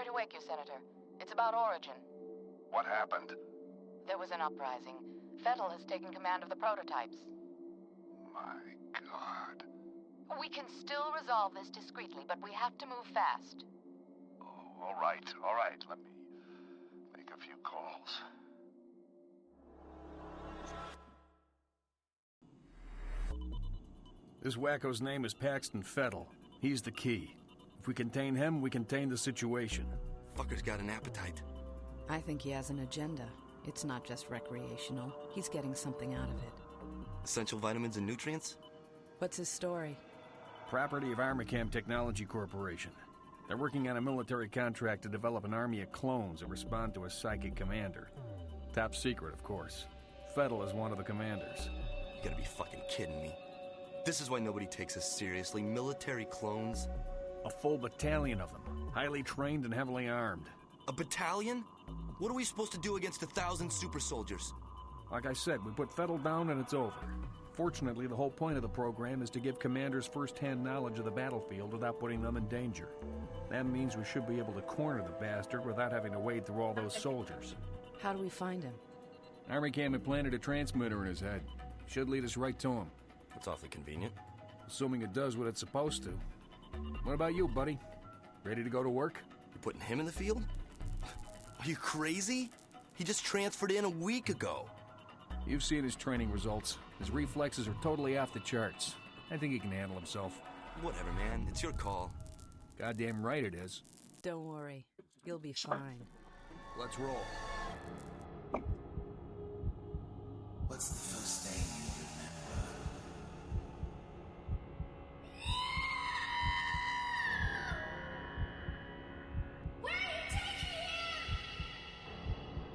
to wake you, Senator. It's about Origin. What happened? There was an uprising. F.E.A.R has taken command of the prototypes. My God. We can still resolve this discreetly, but we have to move fast. Oh, all right. Let me make a few calls. This wacko's name is Paxton F.E.A.R. He's the key. If we contain him, we contain the situation. Fucker's got an appetite. I think he has an agenda. It's not just recreational. He's getting something out of it. Essential vitamins and nutrients? What's his story? Property of Armicam Technology Corporation. They're working on a military contract to develop an army of clones that respond to a psychic commander. Top secret, of course. F.E.A.R is one of the commanders. You gotta be fucking kidding me. This is why nobody takes us seriously. Military clones? A full battalion of them. Highly trained and heavily armed. A battalion? What are we supposed to do against 1,000 super soldiers? Like I said, we put F.E.A.R down and it's over. Fortunately, the whole point of the program is to give commanders first-hand knowledge of the battlefield without putting them in danger. That means we should be able to corner the bastard without having to wade through all those soldiers. How do we find him? Armicam had planted a transmitter in his head. Should lead us right to him. That's awfully convenient. Assuming it does what it's supposed to. What about you, buddy? Ready to go to work? You're putting him in the field? Are you crazy? He just transferred in a week ago. You've seen his training results. His reflexes are totally off the charts. I think he can handle himself. Whatever, man. It's your call. Goddamn right it is. Don't worry. You'll be fine. Let's roll. What's the first thing you remember? Where are you taking him?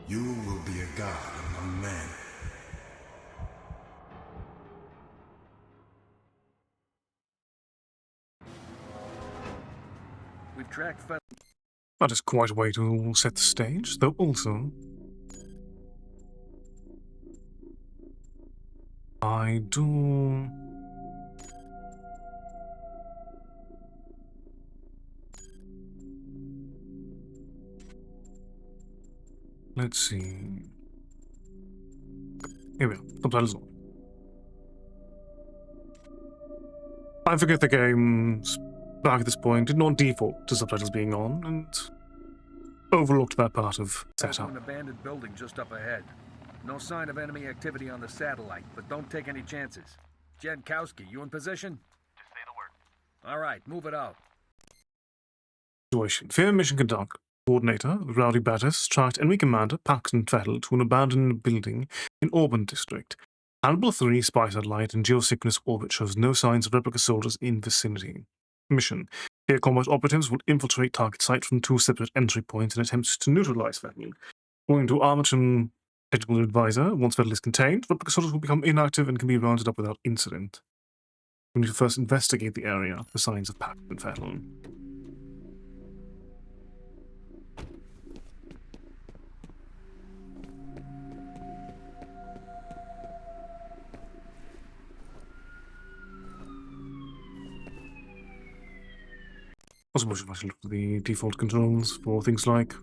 You will be a god among men. We've tracked F.E.A.R. That is quite a way to set the stage, though also I do... Let's see... Here we are, subtitles on. I forget the game's back at this point did not default to subtitles being on, and overlooked that part of setup. An abandoned building just up ahead. No sign of enemy activity on the satellite, but don't take any chances. Jankowski, you in position? Just say the word. All right, move it out. Situation. F.E.A.R mission conduct. Coordinator, Rowdy Battis, tracked enemy commander Paxton F.E.A.R to an abandoned building in Auburn District. Hannibal 3 spy satellite in geosynchronous orbit shows no signs of replica soldiers in vicinity. Mission. F.E.A.R combat operatives will infiltrate target site from 2 separate entry points in attempts to neutralize F.E.A.R. According to Armiton technical advisor, once F.E.A.R is contained, replica soldiers will become inactive and can be rounded up without incident. We need to first investigate the area for signs of Paxton F.E.A.R. I suppose you might look at the default controls for things like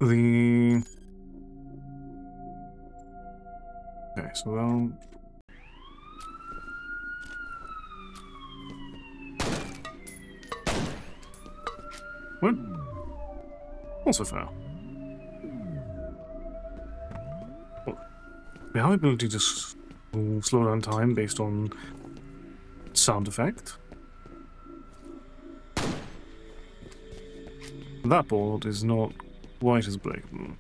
the... Okay, so what? Also fair. Well, we have the ability to slow down time based on sound effect. That board is not quite as breakable.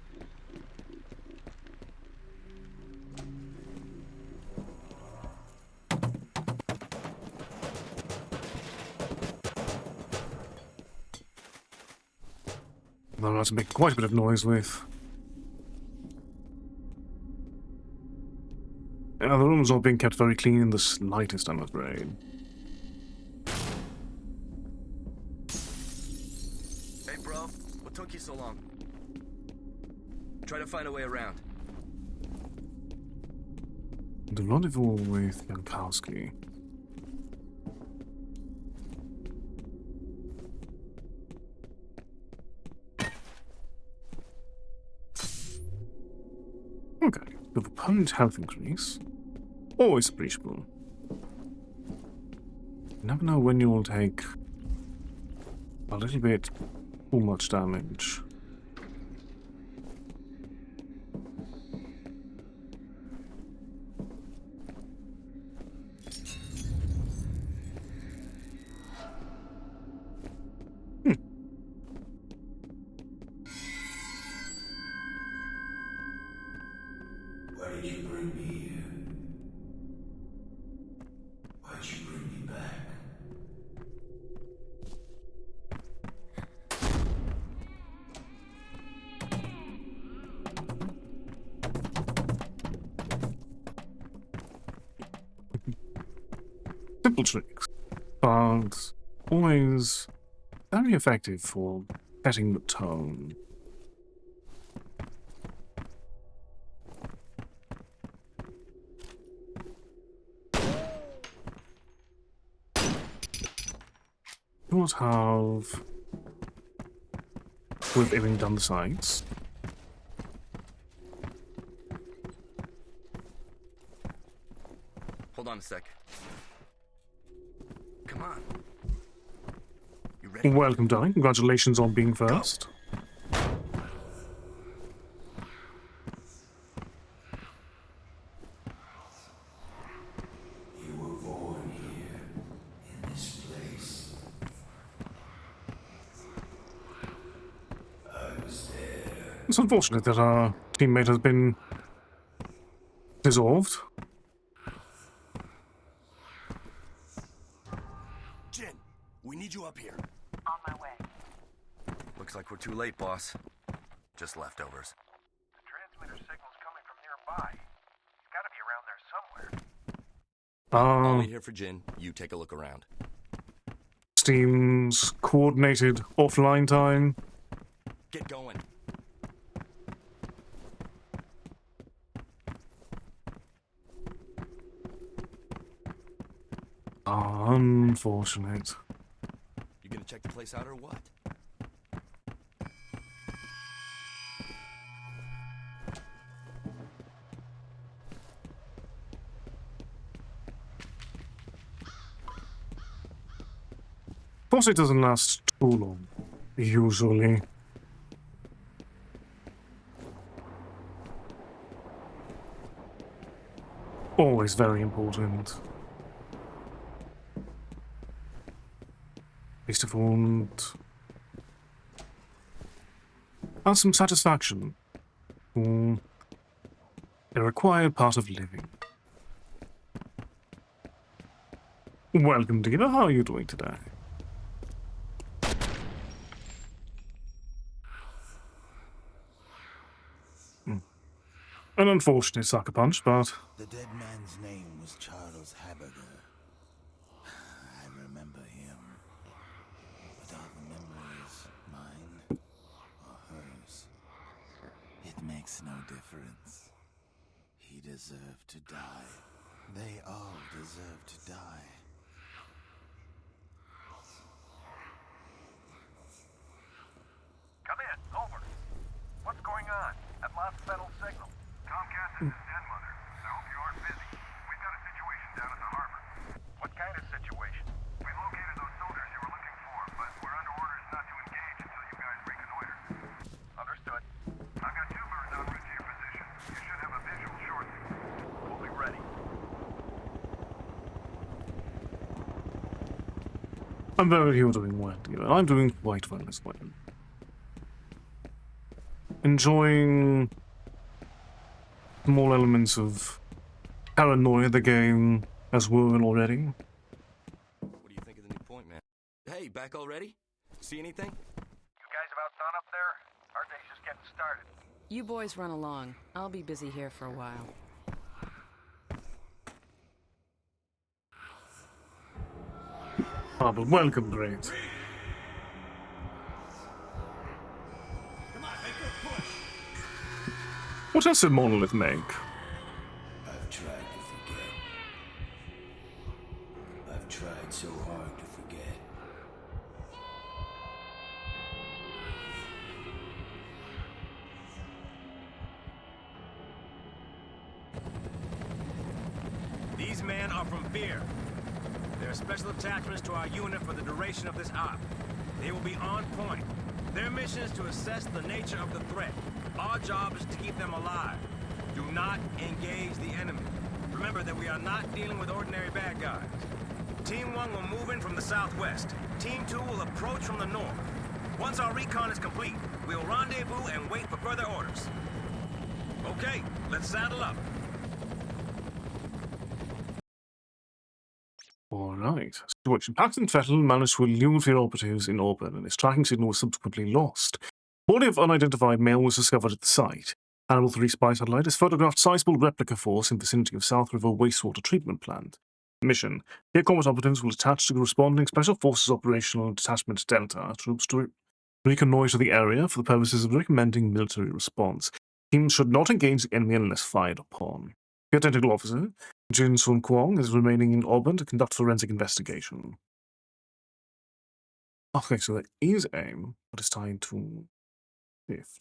They're allowed to make quite a bit of noise with. The room's not being kept very clean in the slightest, I'm afraid. Hey, bro. What took you so long? Try to find a way around. The rendezvous with Jankowski. With opponent health increase. Always appreciable. You never know when you'll take a little bit too much damage. Why did you bring me here? Why'd you bring me back? Simple tricks, but always very effective for setting the tone. You want to have, with having done the sides, Hold on a sec. Come on. You ready? welcome, darling. Congratulations on being first. You were born here, in this place. I was there. It's unfortunate that our teammate has been dissolved. Jin, we need you up here. On my way. Looks like we're too late, boss. Just leftovers. The transmitter signal's coming from nearby. It's gotta be around there somewhere. I'll wait here for Jin. You take a look around. Steam's coordinated offline time. Get going. Unfortunate. You gonna check the place out or what? Of course, it doesn't last too long, usually. Always very important. Least of all, and some satisfaction for a required part of living. Welcome, Diva. How are you doing today? An unfortunate sucker punch, but The dead man's name was Charles Haberger. I remember him. But are the memories mine or hers? It makes no difference. He deserved to die. They all deserve to die. Come in, over. What's going on? I've lost Fennel's signal. Comcast, this is Den Mother. I hope you aren't busy. We've got a situation down at the harbor. What kind of situation? We located those soldiers you were looking for, but we're under orders not to engage until you guys reconnoiter. Understood. I've got two birds en route to your position. You should have a visual shortly. We'll be ready. I'm very you're doing well, Diva. I'm doing quite well as well. Enjoying small elements of paranoia the game as well already. What do you think of the new point, man? Hey, back already? See anything? You guys about done up there? Our day's just getting started. You boys run along. I'll be busy here for a while. Ah, but welcome, great. What else did Monolith make? I've tried to forget. I've tried so hard to forget. These men are from F.E.A.R. They're special attachments to our unit for the duration of this op. They will be on point. Their mission is to assess the nature of the threat. Our job is to keep them alive. Do not engage the enemy. Remember that we are not dealing with ordinary bad guys. Team 1 will move in from the southwest. Team 2 will approach from the north. Once our recon is complete, we'll rendezvous and wait for further orders. Okay, let's saddle up. Alright. Situation. Paxton Fettel managed to elude F.E.A.R operatives in orbit, and his tracking signal was subsequently lost. A body of unidentified male was discovered at the site. Hannibal 3 spy satellite has photographed sizable replica force in the vicinity of South River wastewater treatment plant. Mission. F.E.A.R combat operatives will attach to corresponding Special Forces Operational Detachment Delta troops to reconnoiter the area for the purposes of recommending military response. Teams should not engage the enemy unless fired upon. F.E.A.R Technical Officer Jin Sun Kwong is remaining in orbit to conduct forensic investigation. Okay, so there is aim, but it's tied to fifth.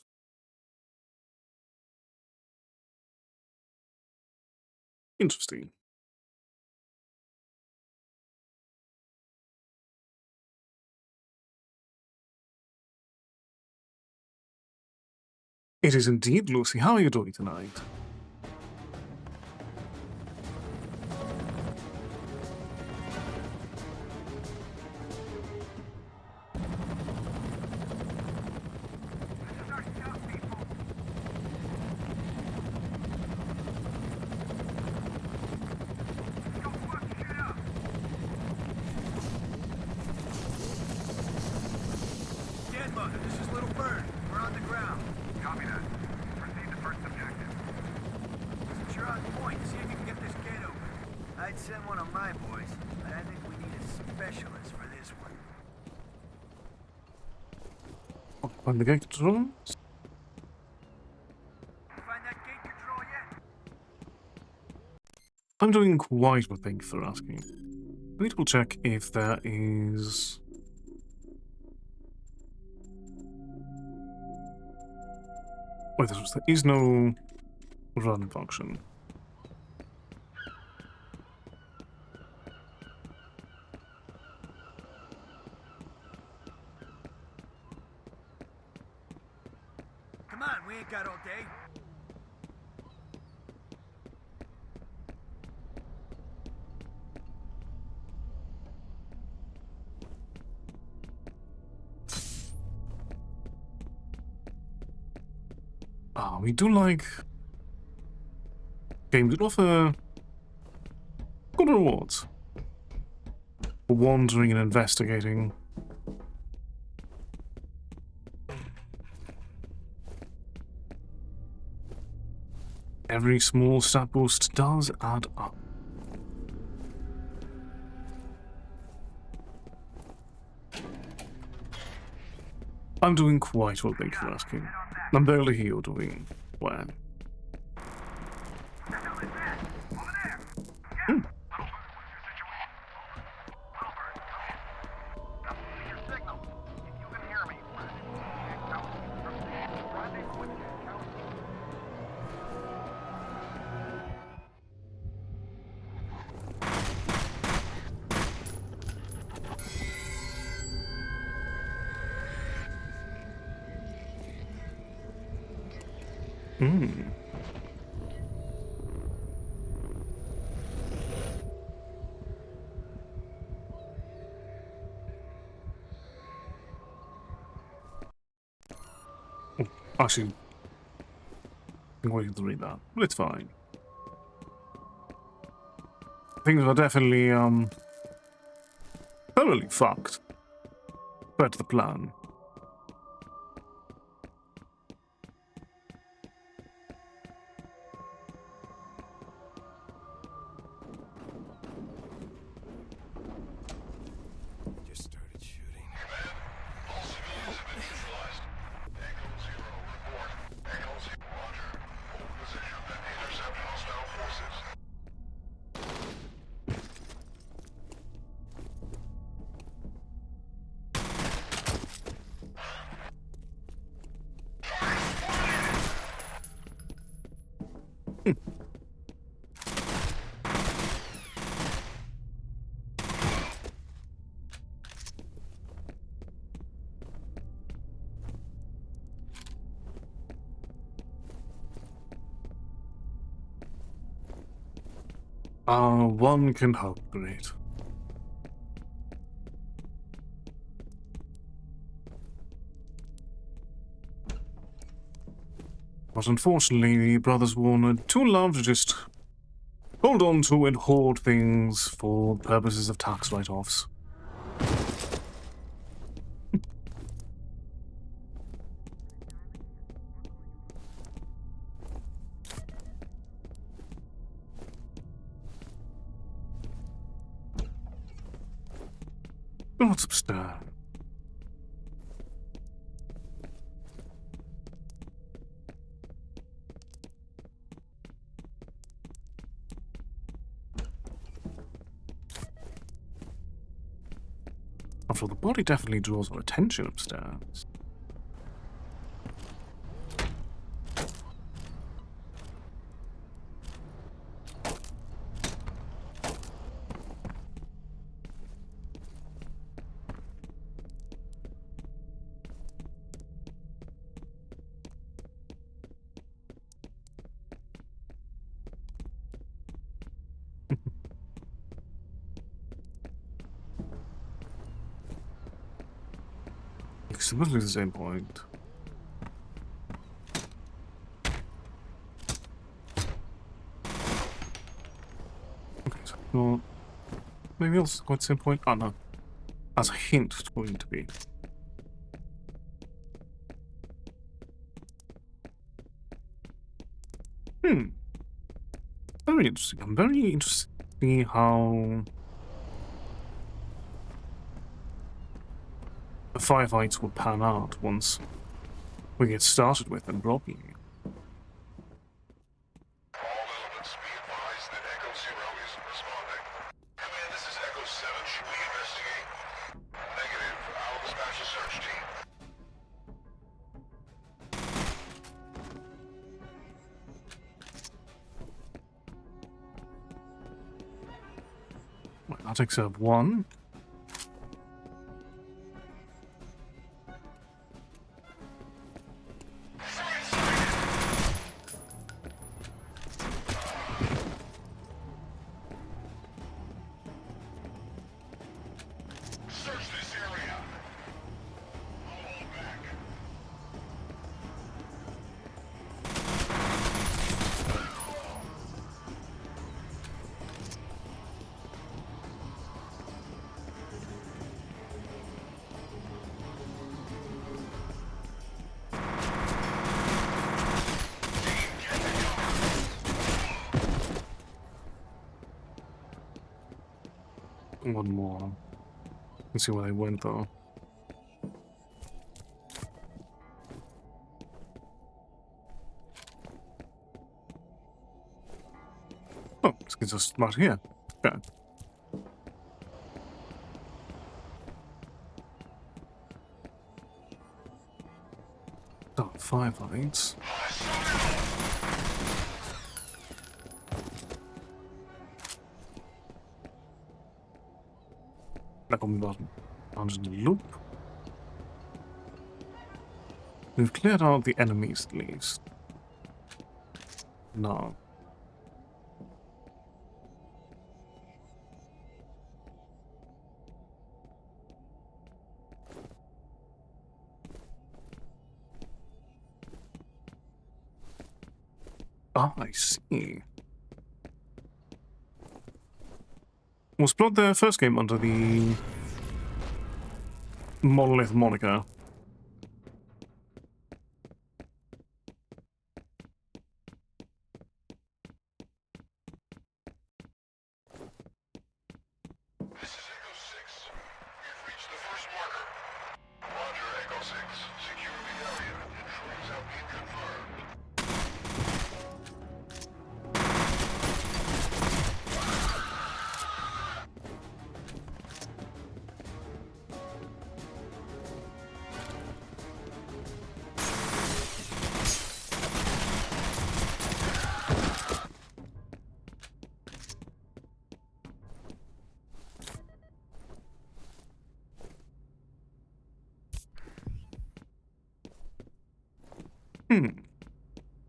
Interesting. It is indeed, Lucy. How are you doing tonight? This is Little Bird. We're on the ground. Copy that. Proceed to first objective. Since you're on point, see if you can get this gate open. I'd send one of my boys, but I think we need a specialist for this one. Find the gate control. Find that gate control yet? I'm doing quite well, thank you for asking. Let me double check if there is... Wait, there is no run function. Come on, we ain't got all day. We do like games that offer good rewards for wandering and investigating. Every small stat boost does add up. I'm doing quite well, thank you for asking. I'm barely here doing well. Actually, I'm waiting to read that, but it's fine. Things are definitely, thoroughly fucked. But the plan. Just started shooting. All civilians have been neutralized. Echo 0, report. Echo 0, roger. Hold position and intercept hostile forces. One can hope, great. But unfortunately, the Brothers Warner too love to just hold on to and hoard things for purposes of tax write-offs. What's upstairs? After all, the body definitely draws our attention upstairs. Supposedly the same point. Okay, so well, maybe also quite the same point. Oh no. As a hint, it's going to be. Very interesting. I'm very interested to see how the firefights will pan out once we get started with them properly. All elements be advised that Echo Zero isn't responding. Command, this is Echo 7. Should we investigate? Negative. I'll dispatch a search team. Right, that takes up one. Search this area. I'll hold back. One more. Let's see where they went though. Oh, this gets us right here. Okay. So, firefights. Daar komt wat anders in the loop. We've cleared out the enemies at least. Now. Ah, I see. Was Blood their first game under the Monolith moniker? This is Echo 6. We've reached the first marker. Roger, Echo 6. Secure the area. Intruders have been confirmed.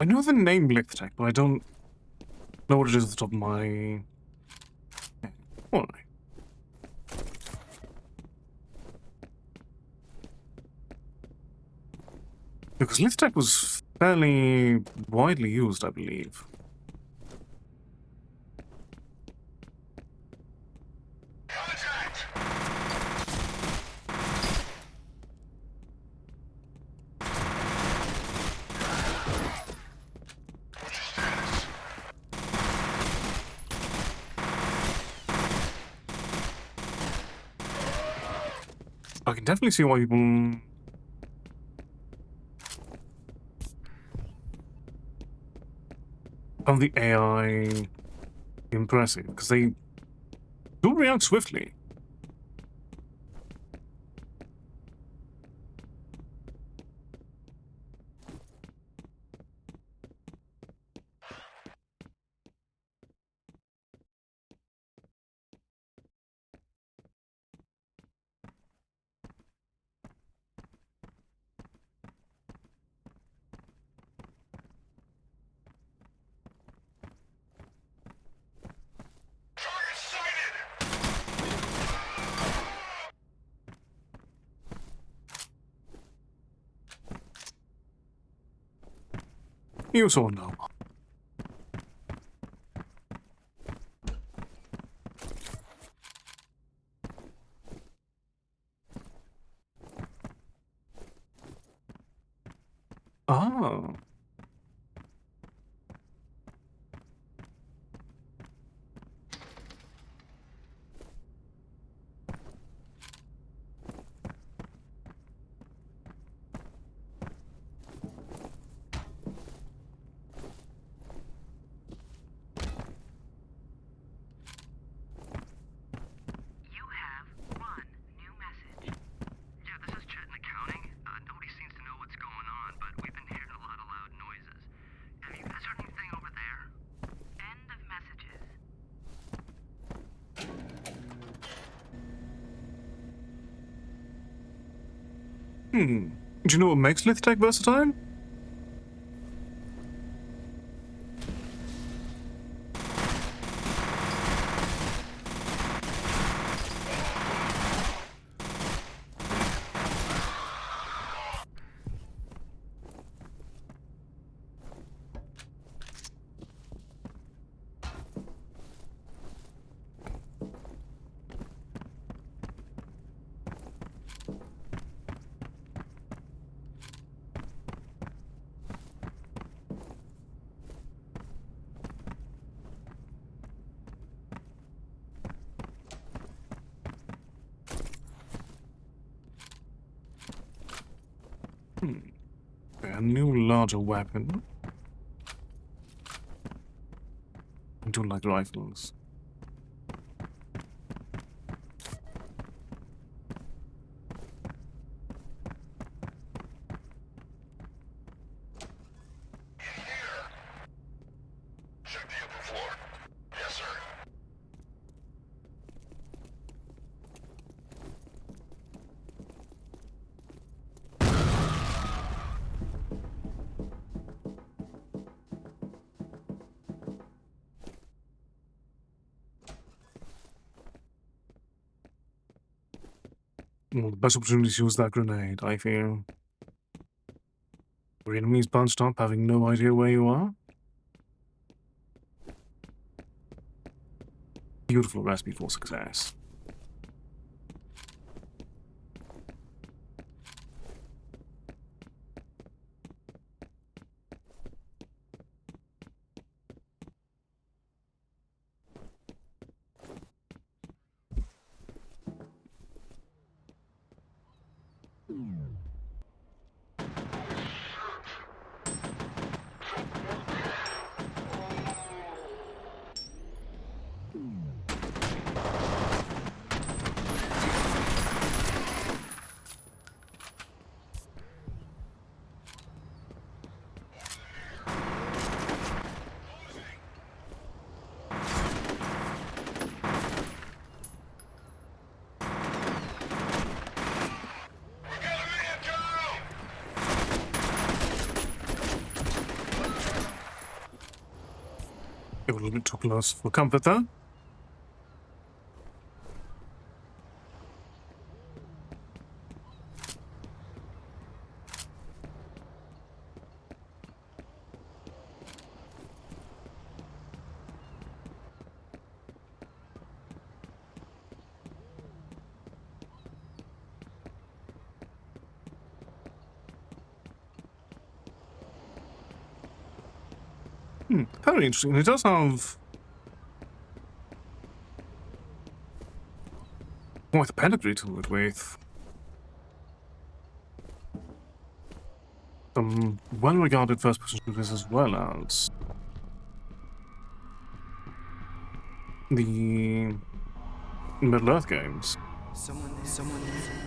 I know the name Lichtech, but I don't know what it is at the top of my Alright. Because lift tech was fairly widely used, I believe. Contact! What's your status? I can definitely see why people found the AI impressive, because they do react swiftly. Target sighted! You saw no. Ah. You have one new message. Yeah, this is Chet in accounting. Nobody seems to know what's going on, but we've been hearing a lot of loud noises. Have you guys heard anything over there? End of messages. Do you know what makes lift tech versatile? A new larger weapon. I do like rifles. Check the upper floor. Yes, sir. Well, the best opportunity to use that grenade, I feel. Your enemies bunched up, having no idea where you are. Beautiful recipe for success. A little bit too close for comfort, though. Very interesting. It does have quite the pedigree to it, with some well-regarded first-person shooters as well as the Middle-earth games. Someone there.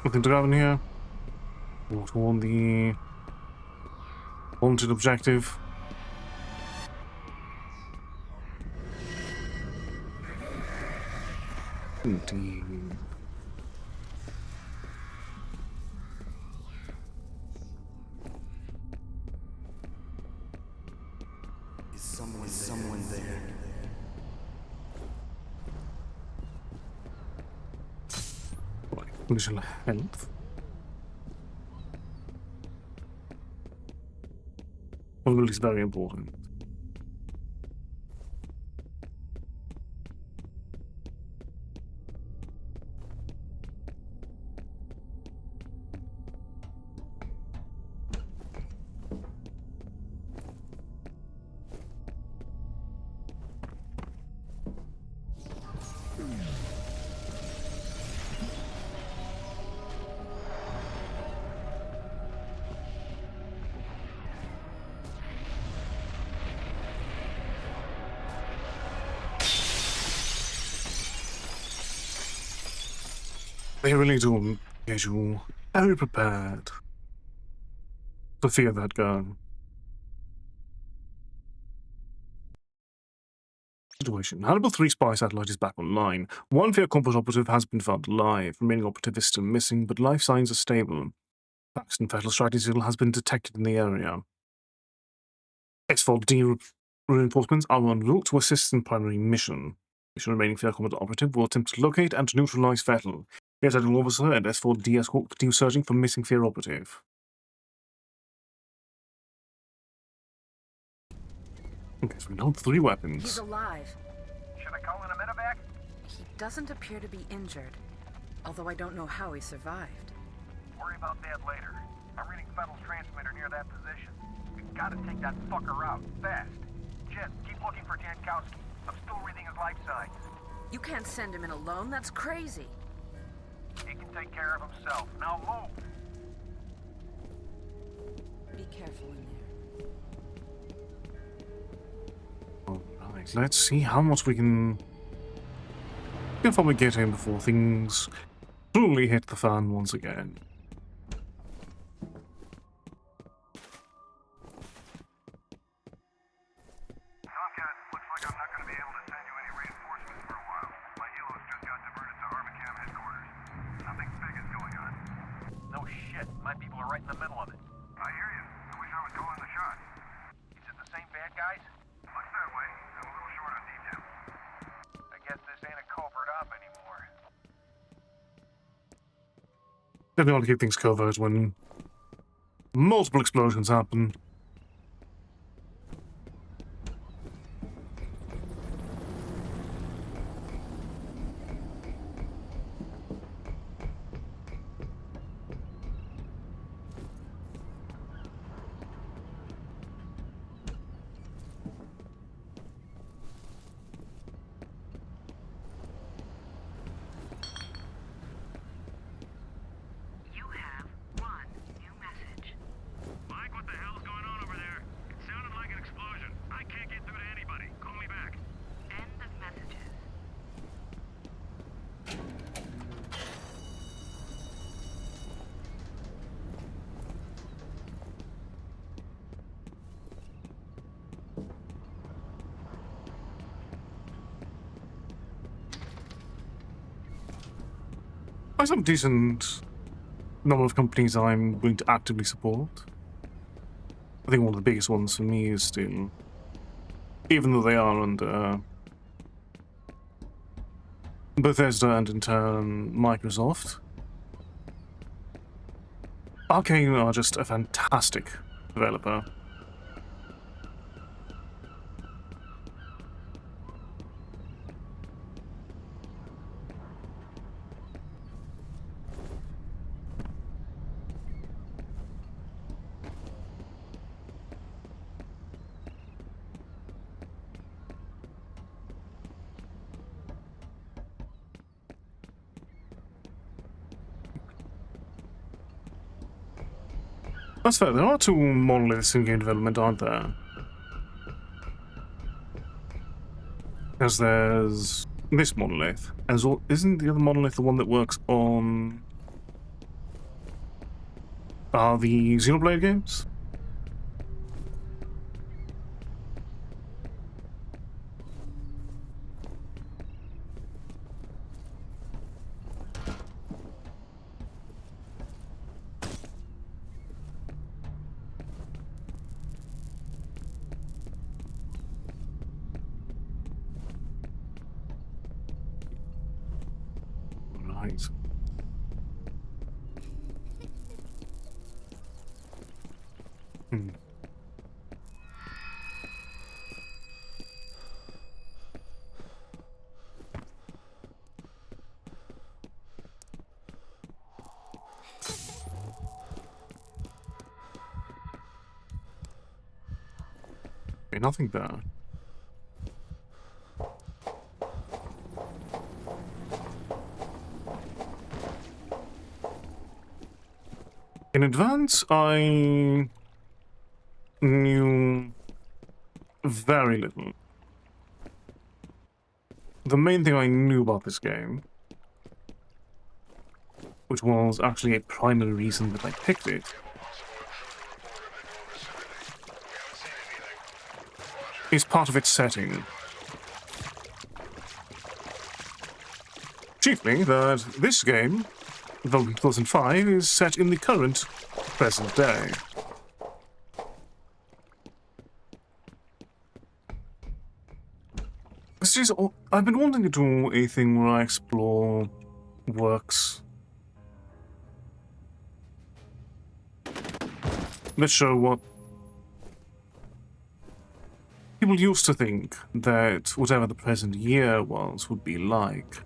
Nothing to grab in here. Or toward the wanted objective. Indeed. Is someone there? Right, initial health. Vulnerability is very important. They really do get you very prepared to fear that gun. Situation. Hannibal 3 spy satellite is back online. One F.E.A.R. combat operative has been found alive. Remaining operative is still missing, but life signs are stable. Paxton fatal striking signal has been detected in the area. F.E.A.R. reinforcements are en route to assist in primary mission. Mission remaining F.E.A.R. combat operative will attempt to locate and neutralize Vettel. Residing officer and S4D escort continue searching for missing F.E.A.R. operative. Okay, so we know 3 weapons. He's alive. Should I call in a medevac? He doesn't appear to be injured, although I don't know how he survived. Worry about that later. I'm reading Fettel's transmitter near that position. We've got to take that fucker out, fast. Jen, keep looking for Jankowski. I'm still reading his life signs. You can't send him in alone, that's crazy. He can take care of himself. Now move! Be careful in there. Alright, let's see how much we can probably get in before things truly hit the fan once again. Tomcat, looks like I'm not going to be able to send you any reinforcements for a while. My helos just got diverted to Armacam headquarters. Nothing big is going on. No shit. My people are right in the middle of it. I hear you. I wish I was calling the shots. Is it the same bad guys? Looks that way. I'm a little short on detail. I guess this ain't a covert op anymore. Definitely want to keep things covert when multiple explosions happen. You have one new message. Mike, what the hell's going on over there? It sounded like an explosion. I can't get through to anybody. Call me back. End of messages. I have some decent number of companies I'm willing to actively support. I think one of the biggest ones for me is still, even though they are under Bethesda and in turn Microsoft, Arcane are just a fantastic developer. That's fair. There are two monoliths in game development, aren't there? Because there's this monolith, and so isn't the other monolith the one that works on the Xenoblade games? Right. Hmm. Okay, nothing there. In advance, I knew very little. The main thing I knew about this game, which was actually a primary reason that I picked it, is part of its setting. Chiefly that this game, though 2005, is set in the current present day. I've been wanting to do a thing where I explore works that show what people used to think that whatever the present year was would be like.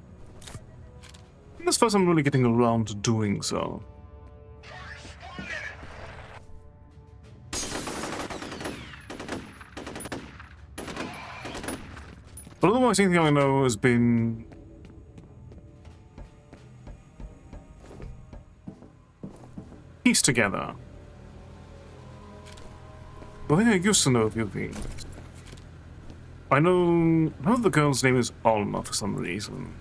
And this first I'm really getting around to doing so. But otherwise, anything I know has been pieced together. I think I used to know a few things. I know the girl's name is Alma for some reason.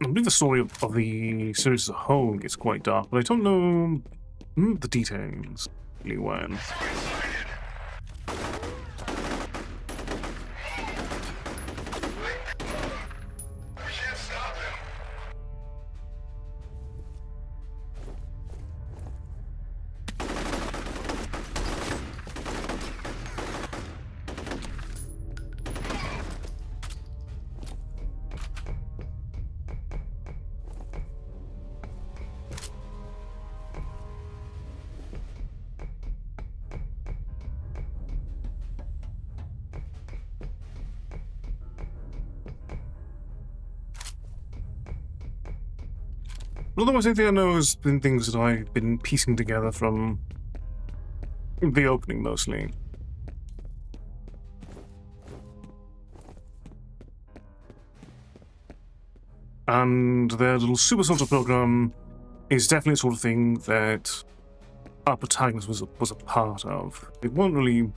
I believe the story of the series as a whole gets quite dark, but I don't know the details really well. Otherwise, anything I know has been things that I've been piecing together from the opening, mostly. And their little super soldier program is definitely the sort of thing that our protagonist was a part of. They weren't really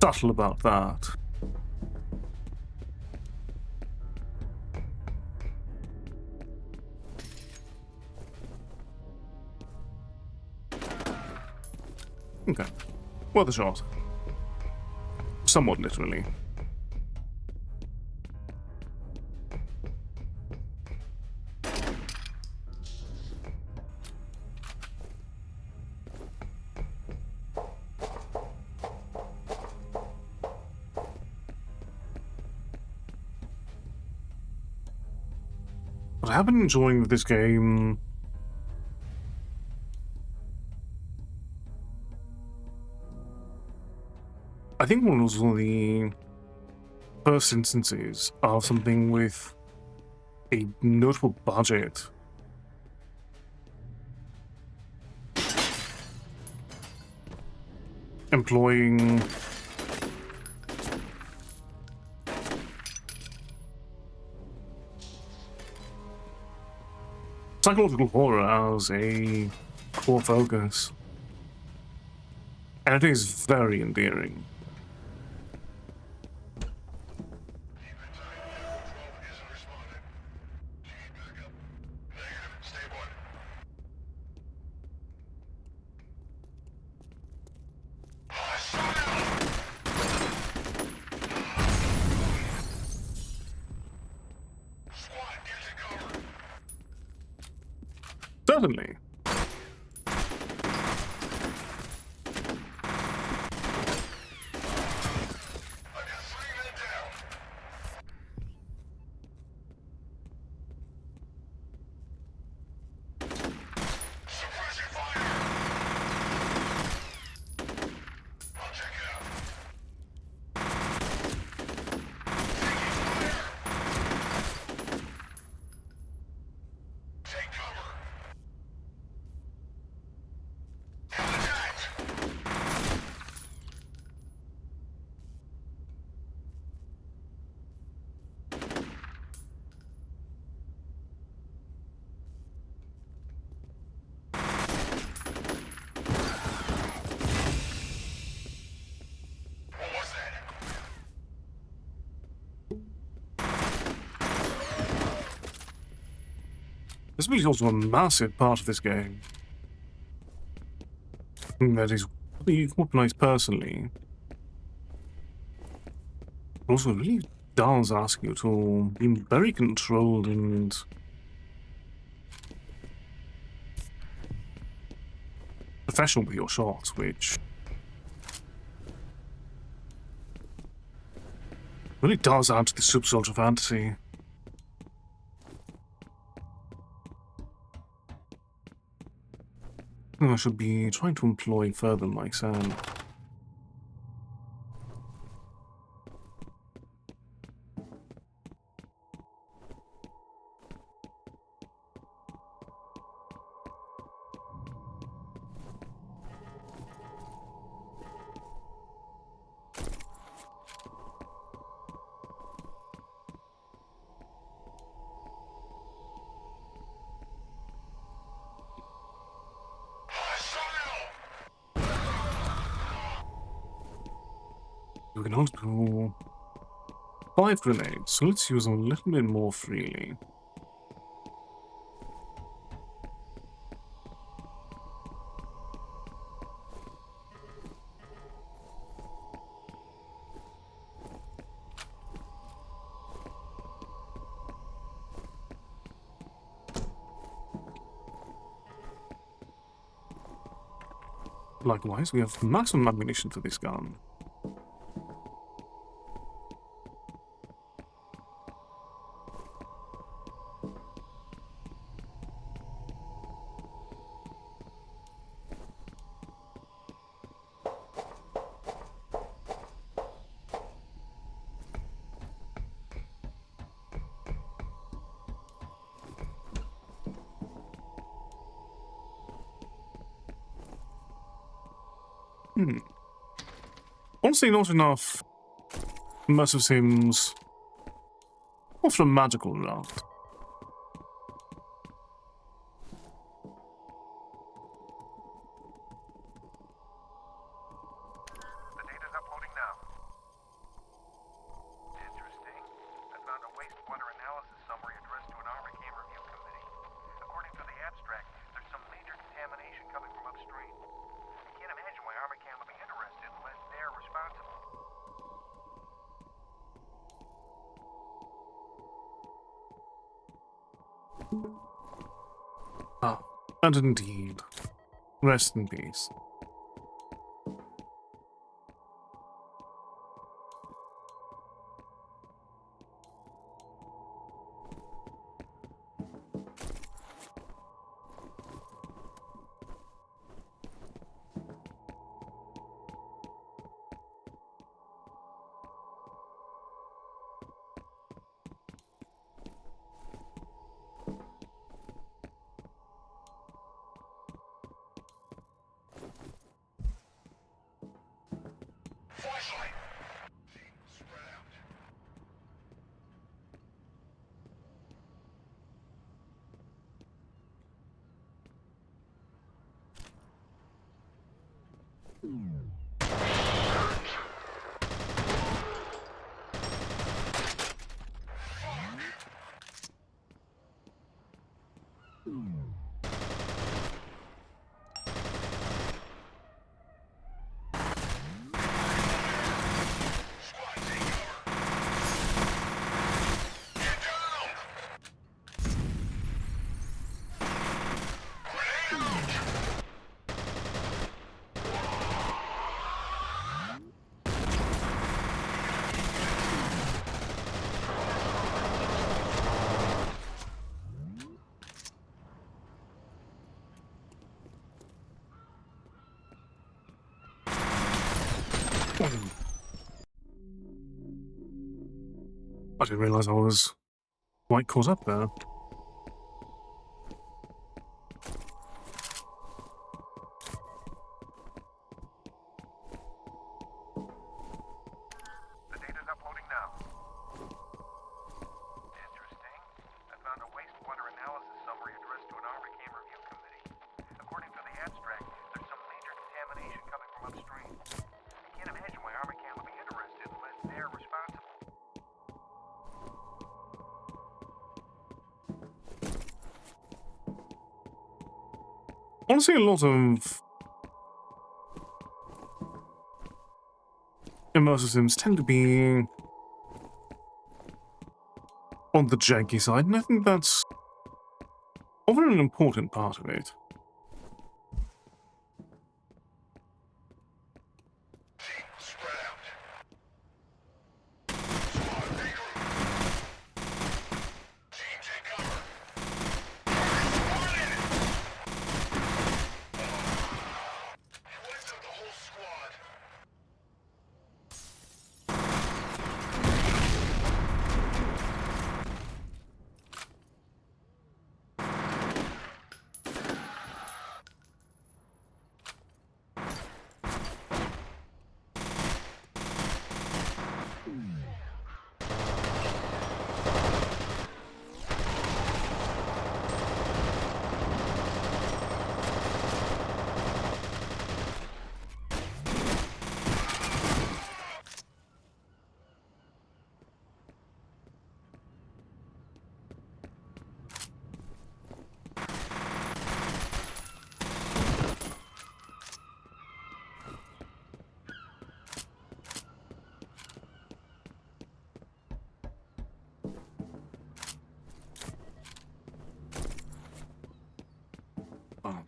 subtle about that. Okay. Worth a shot. Somewhat literally. What I've been enjoying with this game I think one was one of the first instances of something with a notable budget. employing psychological horror as a core focus. And it is very endearing. Certainly. This is also a massive part of this game. That is really weaponized personally. But also really does ask you to be very controlled and professional with your shots, which really does add to the super soldier fantasy. I should be trying to employ further my sound. We can also do 5 grenades, so let's use them a little bit more freely. Likewise, we have maximum ammunition for this gun. Honestly, not enough immersive sims offer a magical route. The data's uploading now. Interesting. I found a wastewater analysis summary addressed to an ArmorCam review committee. According to the abstract, there's some major contamination coming from upstream. I can't imagine why ArmorCam would be interested unless they're responsible. Ah, and indeed. Rest in peace. I didn't realize I was quite caught up there. The data's uploading now. Interesting. I found a wastewater analysis summary addressed to an ARMA-CAM review committee. According to the abstract, there's some major contamination coming from upstream. I can't imagine why ARMA-CAM would be interested unless they're responsible. Honestly, a lot of immersive sims tend to be on the janky side, and I think that's often an important part of it. Spread out. Squad regroup. Team take cover. Target spotted! He wiped out the whole squad.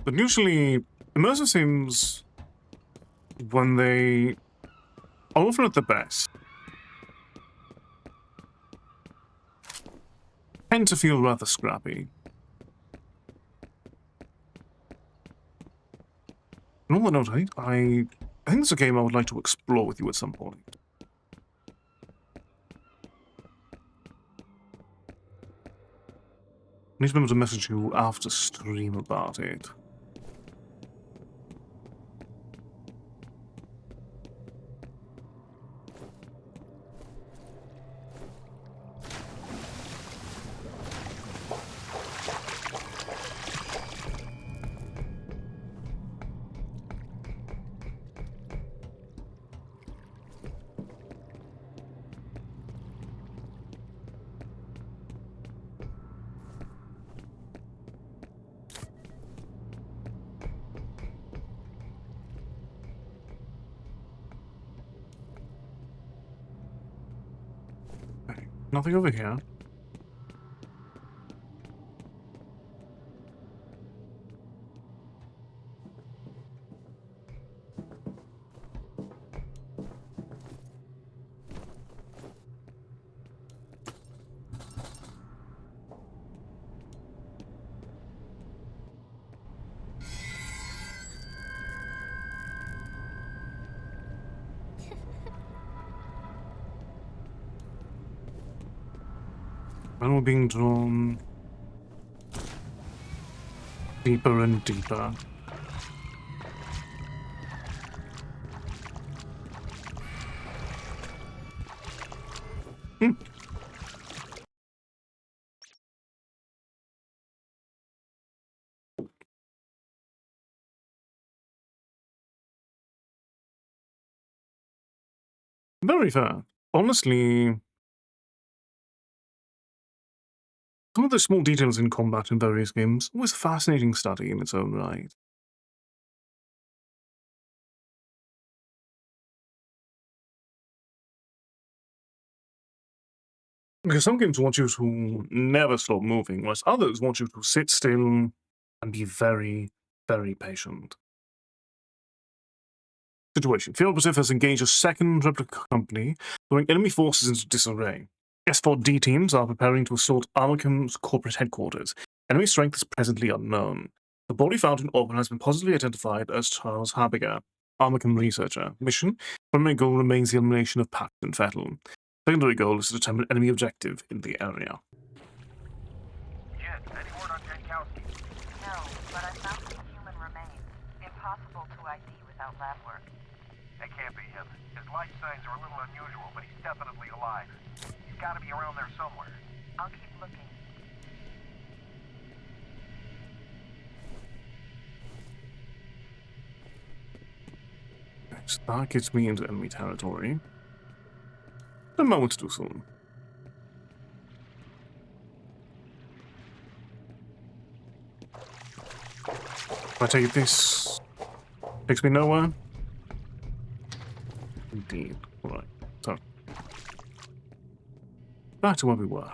But usually, immersive sims, when they are often at the best, tend to feel rather scrappy. And on that note, I think it's a game I would like to explore with you at some point. I need to be able to message you after stream about it. Nothing over here. And we're being drawn deeper and deeper. Very fair. Honestly, some of the small details in combat in various games was a fascinating study in its own right. Because some games want you to never stop moving, whereas others want you to sit still and be very, very patient. Situation. F.E.A.R Pacific has engaged a second replica company, throwing enemy forces into disarray. S4D teams are preparing to assault Armacom's corporate headquarters. Enemy strength is presently unknown. The body found in orbit has been positively identified as Charles Habiger, Armacom researcher. Mission: primary goal remains the elimination of Paxton Fettel. Secondary goal is to determine enemy objective in the area. Jen, any word on Jankowski? No, but I found some human remains. Impossible to ID without lab work. That can't be him. His life signs are a little unusual, but he's definitely alive. He's got to be around there somewhere. I'll keep looking. So that gets me into enemy territory. A moment too soon. I take it this takes me nowhere? Indeed. Alright, so back to where we were.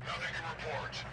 Nothing to report.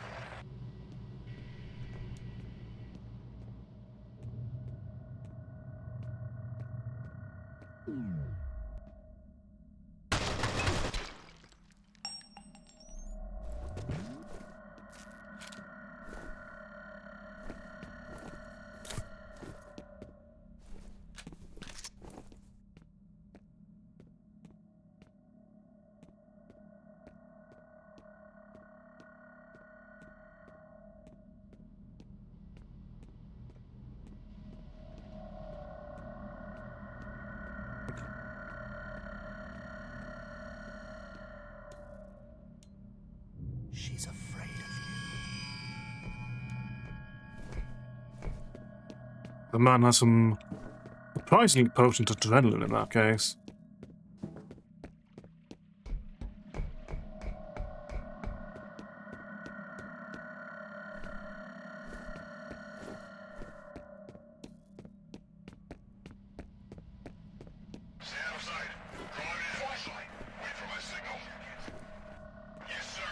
She's afraid of you. The man has some surprisingly potent adrenaline in that case. Stay out of sight. Draw in flashlight. Wait for my signal. Yes, sir.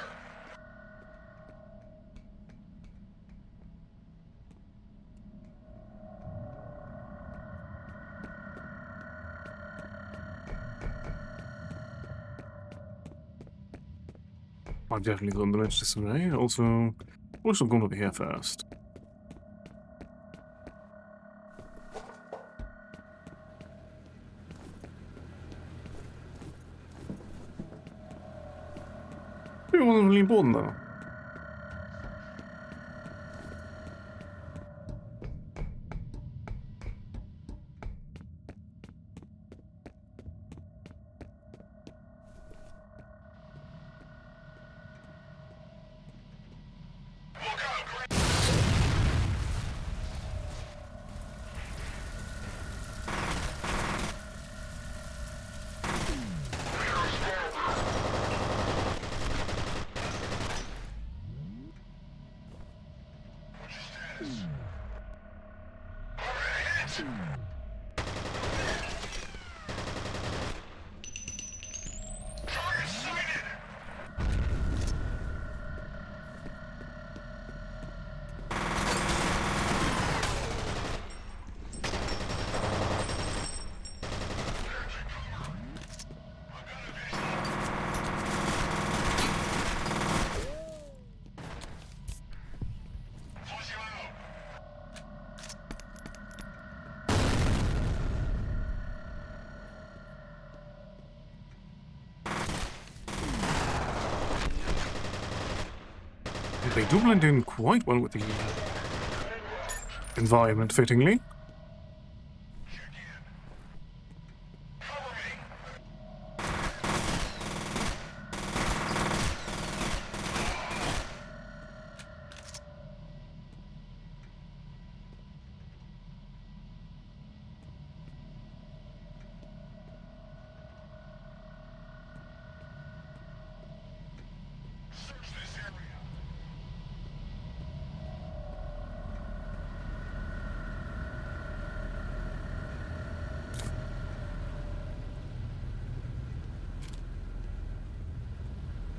I've definitely gone the most disarray. Also, we should have gone over here first. It wasn't really important though. They do blend in quite well with the environment, fittingly.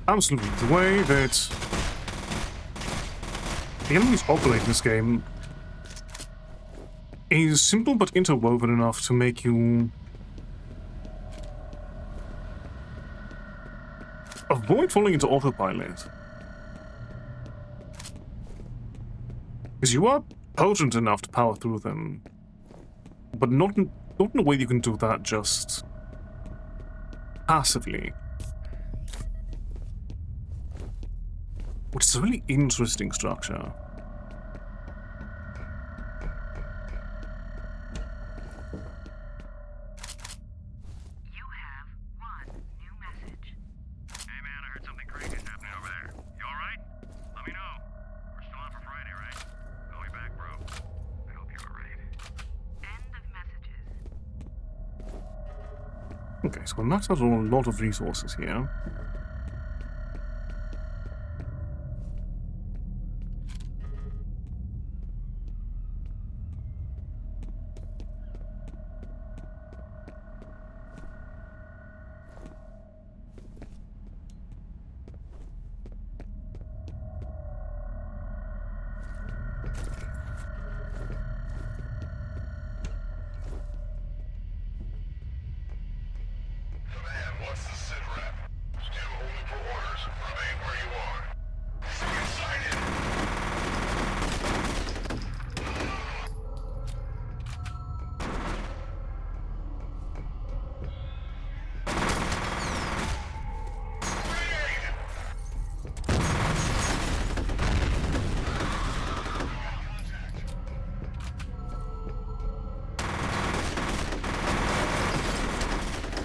Absolutely. The way that the enemies operate in this game is simple but interwoven enough to make you avoid falling into autopilot. Because you are potent enough to power through them, but not in a way you can do that just passively. Which is a really interesting structure. You have one new message. Hey man, I heard something crazy is happening over there. You alright? Let me know. We're still on for Friday, right? Call me back, bro. I hope you're alright. End of messages. Okay, so we maxed out a lot of resources here. Command, what's the sit rep? Stand holding for orders. Remain where you are. Target sighted!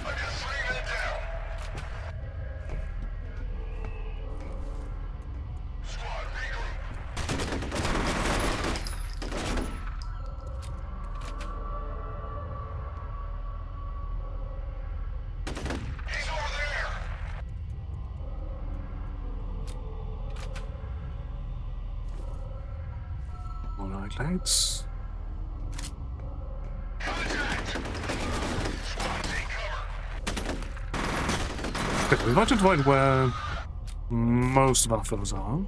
I just laid it down. Squad, regroup. He's over there. Alright, lads. Contact. Squad, take cover. Okay, we've identified where most of our foes are.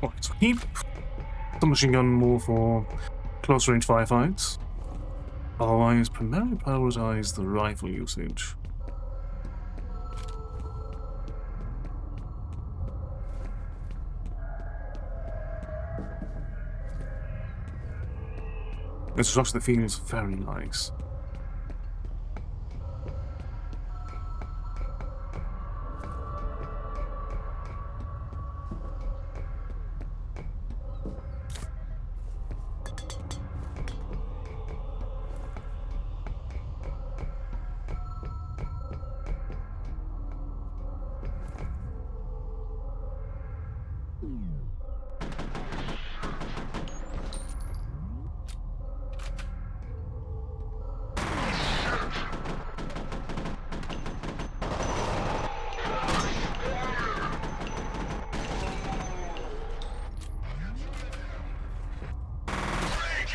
Alright, so keep the machine gun more for close range firefights. Otherwise, primarily prioritize the rifle usage. It's a structure that feels very nice. Take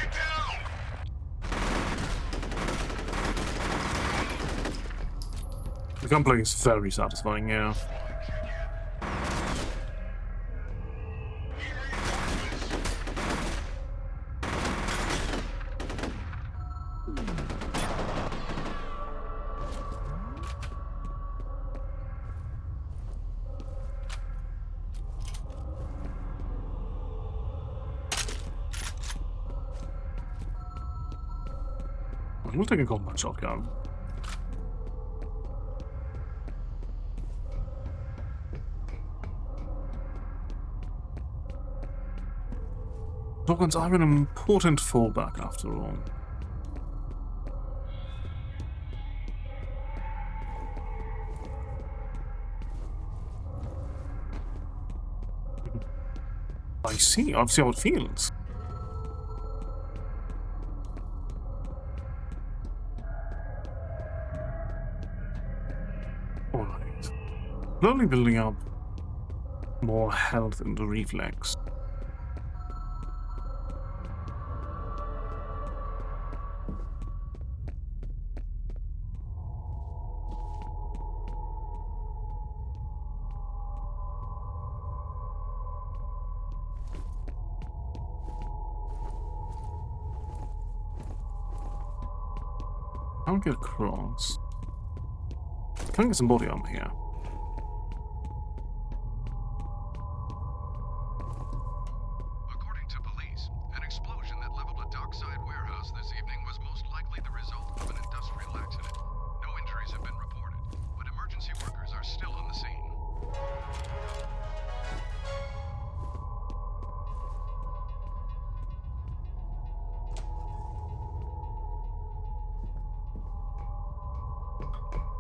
it down. The gunplay is very satisfying, yeah. We'll take a combat shotgun. Shotguns are an important fallback after all. I see how it feels. Alright. Slowly building up more health and reflex. I'll get across. Can I get some body armor here? According to police, an explosion that leveled a dockside warehouse this evening was most likely the result of an industrial accident. No injuries have been reported, but emergency workers are still on the scene.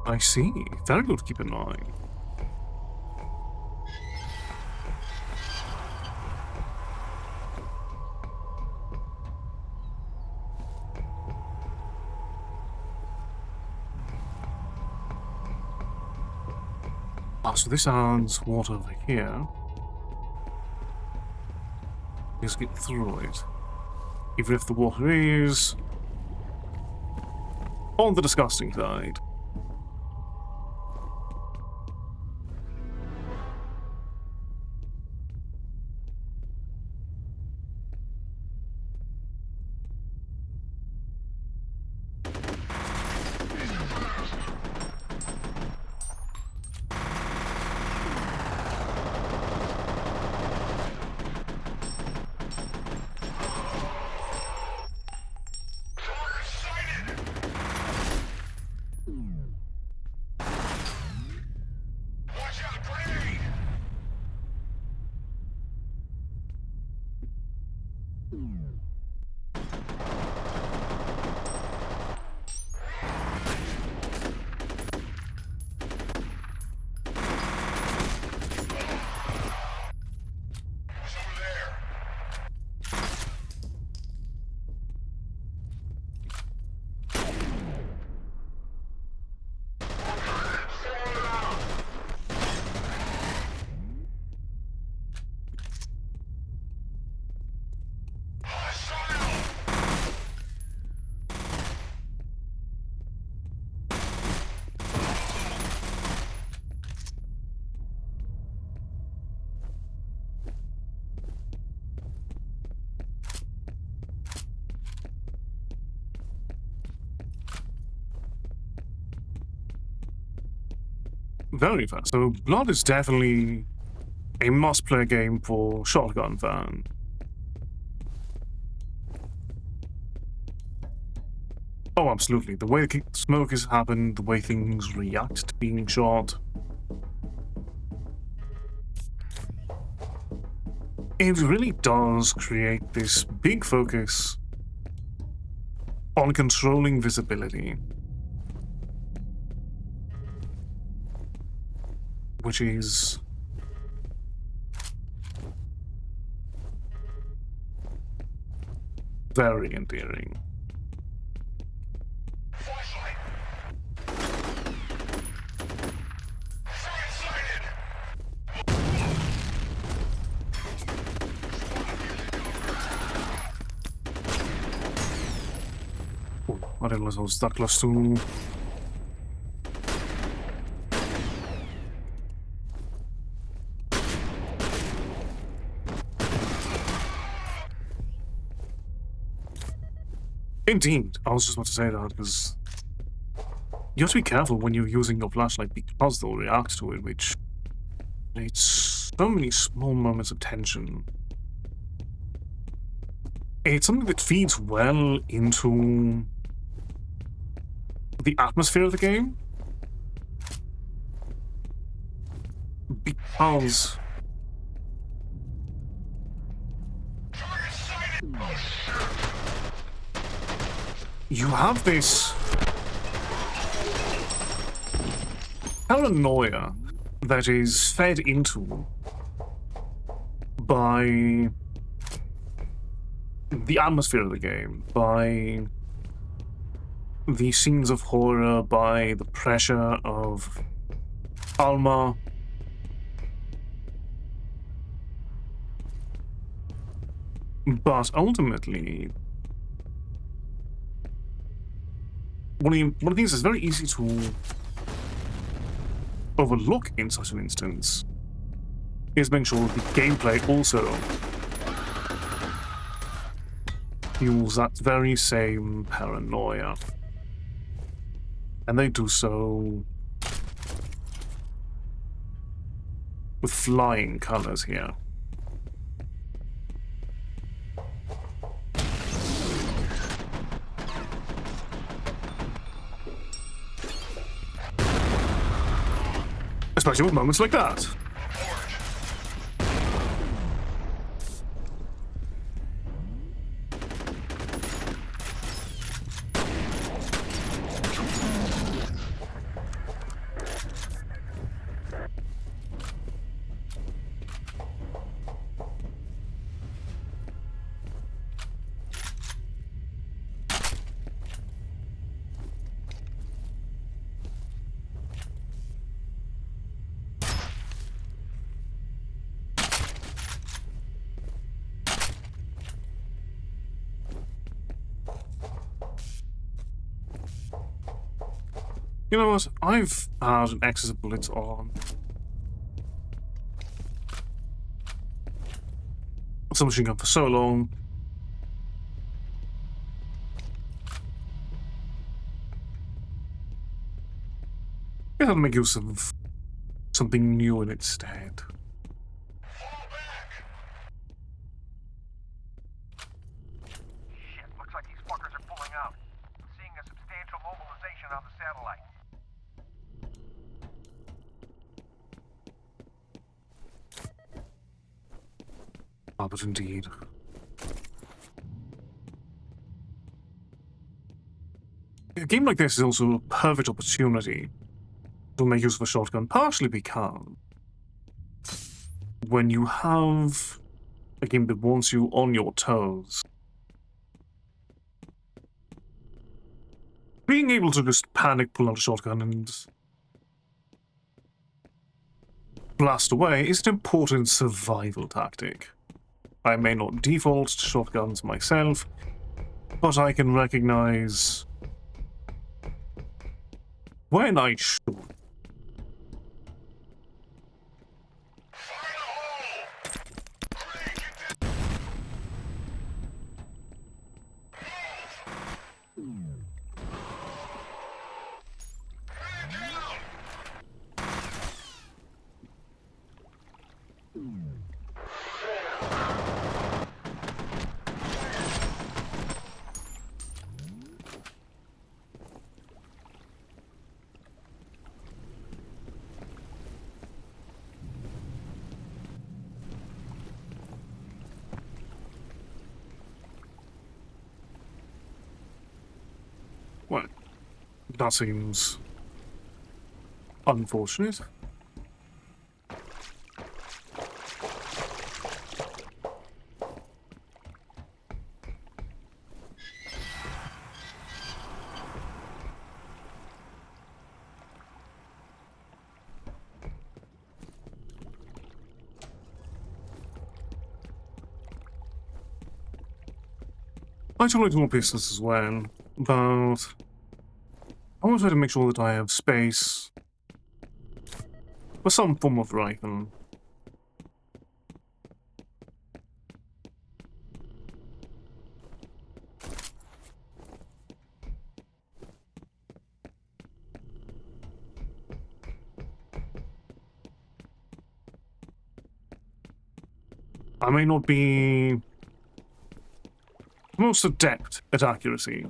I see. Very good to keep in mind. Ah, so this adds water over here. Let's get through it. Even if the water is on the disgusting side. Very fast. So Blood is definitely a must-play game for shotgun fan. Oh, absolutely. The way the smoke has happened, the way things react to being shot. It really does create this big focus on controlling visibility. Which is very endearing. Oh, I didn't realize I was that close to... Indeed, I was just about to say that, because you have to be careful when you're using your flashlight because they'll react to it, which creates so many small moments of tension. It's something that feeds well into the atmosphere of the game, because you have this paranoia that is fed into by the atmosphere of the game, by the scenes of horror, by the pressure of Alma. But ultimately, one of the things that's very easy to overlook in such an instance is making sure that the gameplay also fuels that very same paranoia. And they do so with flying colors here. Especially with moments like that. You know what? I've had an excess of bullets on submachine gun for so long. I gotta make use of something new in its stead. Shit, looks like these fuckers are pulling out. I'm seeing a substantial mobilization on the satellite. Ah, but indeed. A game like this is also a perfect opportunity to make use of a shotgun, partially because when you have a game that wants you on your toes, being able to just panic pull out a shotgun and blast away is an important survival tactic. I may not default to shotguns myself, but I can recognize when I should. Well, that seems unfortunate. I told it more pieces as well, but I want to try to make sure that I have space for some form of rifle. I may not be most adept at accuracy,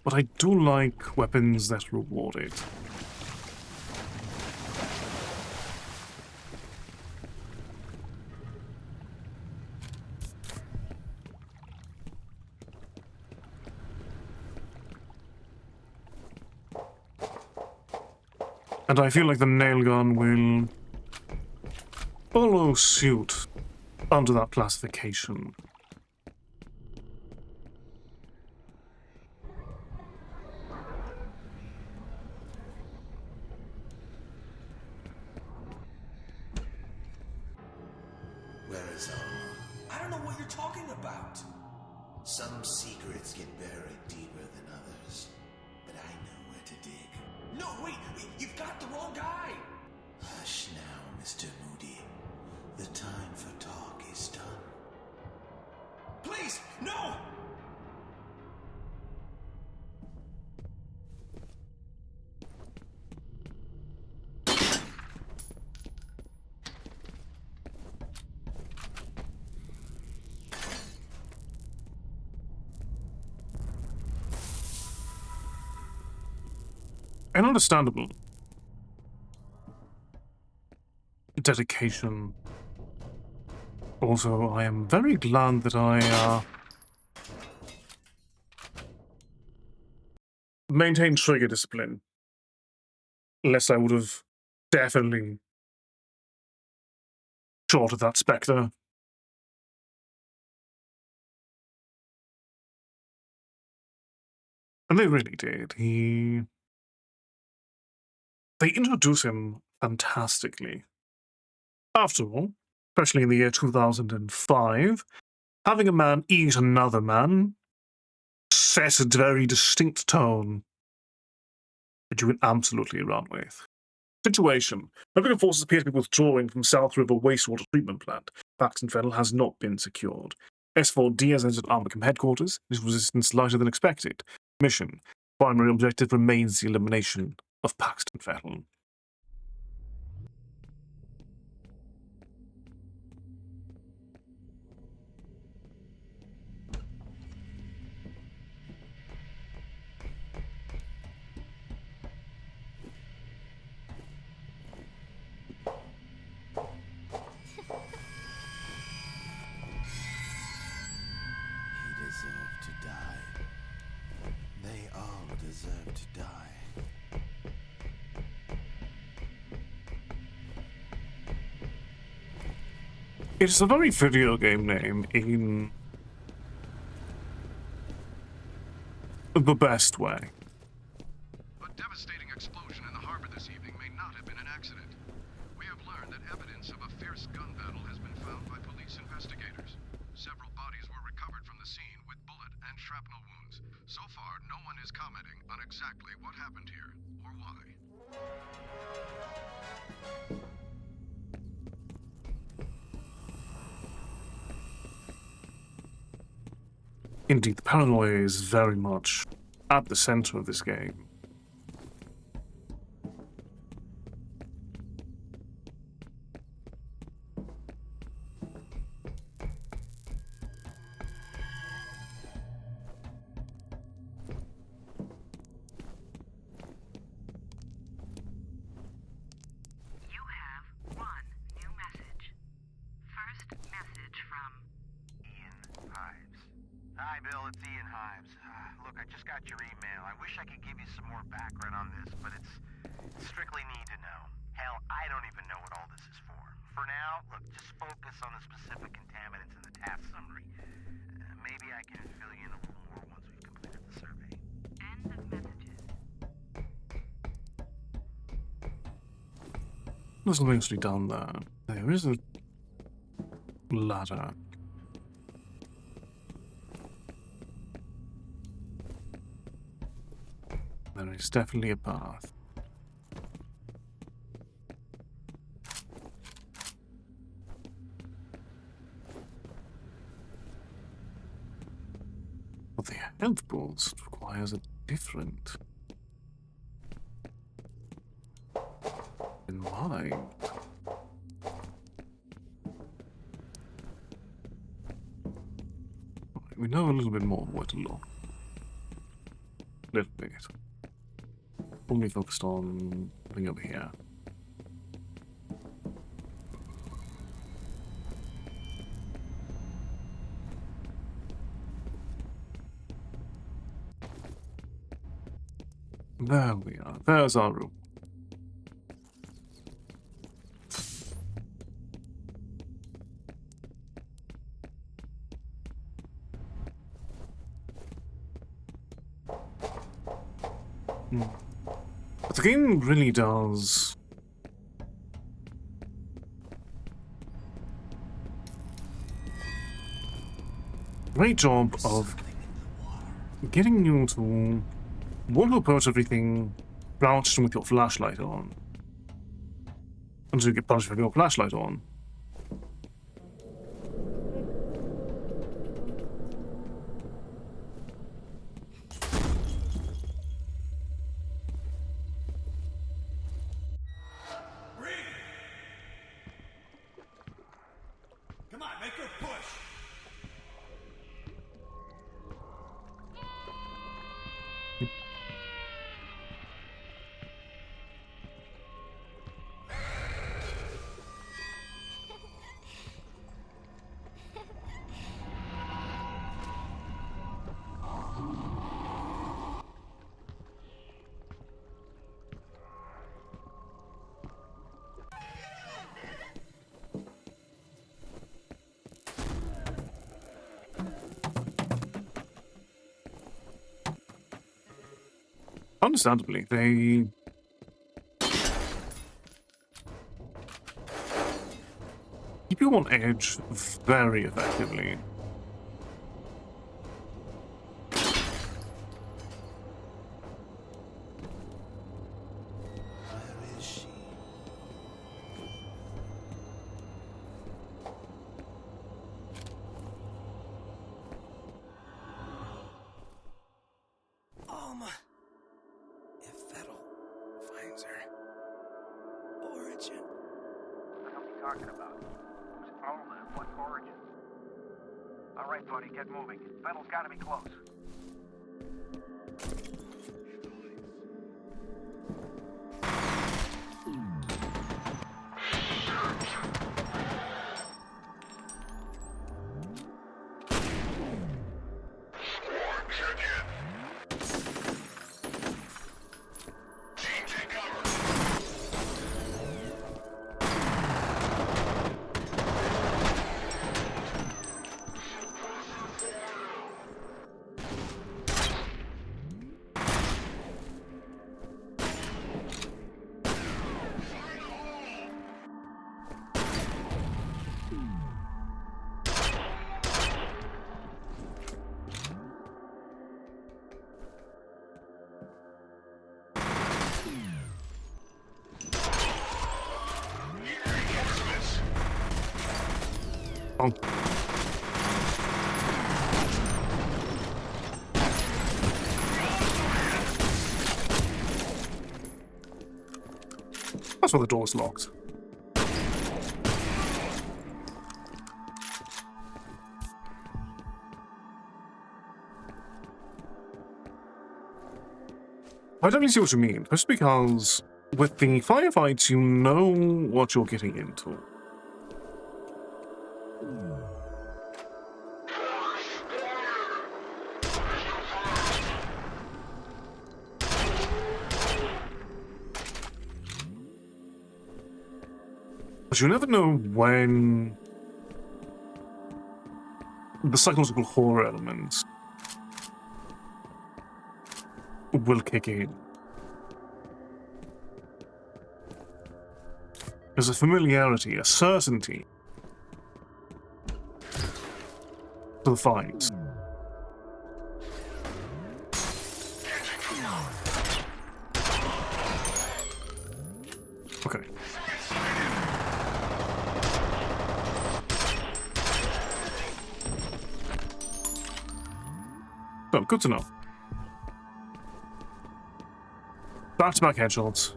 but I do like weapons that reward it. And I feel like the nail gun will follow suit under that classification. Where is Alma? I don't know what you're talking about. Some secrets get buried deeper than others, but I know where to dig. No, wait, you've got the wrong guy! Hush now, Mr. Moody. The time for talk is done. Please, no! and understandable dedication. Also, I am very glad that I maintained trigger discipline. Lest I would have definitely shot at that Spectre. And they really did. They introduce him fantastically. After all, especially in the year 2005, having a man eat another man sets a very distinct tone that you can absolutely run with. Situation. American forces appear to be withdrawing from South River Wastewater Treatment Plant. Paxton Federal has not been secured. S4D has entered Armacom headquarters. This resistance lighter than expected. Mission. Primary objective remains the elimination of Paxton Federal. He deserved to die. They all deserve to die. It's a very video game name in the best way. A devastating explosion in the harbor this evening may not have been an accident. We have learned that evidence of a fierce gun battle has been found by police investigators. Several bodies were recovered from the scene with bullet and shrapnel wounds. So far, no one is commenting on exactly what happened here or why. Indeed, the paranoia is very much at the center of this game. You have one new message. First message from Ian Hives. Hi, Bill. It's Ian Hives. Look, I just got your email. I wish I could give you some more background on this, but it's strictly need to know. Hell, I don't even know what all this is for. For now, look, just focus on the specific contaminants in the task summary. Maybe I can fill you in a little more once we've completed the survey. end of messages. There's something actually down there. There is a ladder. There is definitely a path. But the health boost requires a different in mind. We know a little bit more where to look. Little bit. Only focused on something over here. There we are. There's our room. But the game really does a great job of getting you to want to approach everything crouched with your flashlight on. Until you get punished with your flashlight on. Come on, make her push! Understandably, they keep you on edge very effectively. Where is she? F.E.A.R finds her. Origin. What the hell are you talking about? Who's Alma and what origin? All right, buddy, get moving. F.E.A.R's gotta be close. Oh. That's why the door's locked. I definitely see what you mean, just because with the firefights, you know what you're getting into. But you never know when the psychological horror elements will kick in. There's a familiarity, a certainty to the fight. Okay. So, good to know. Back-to-back headshots.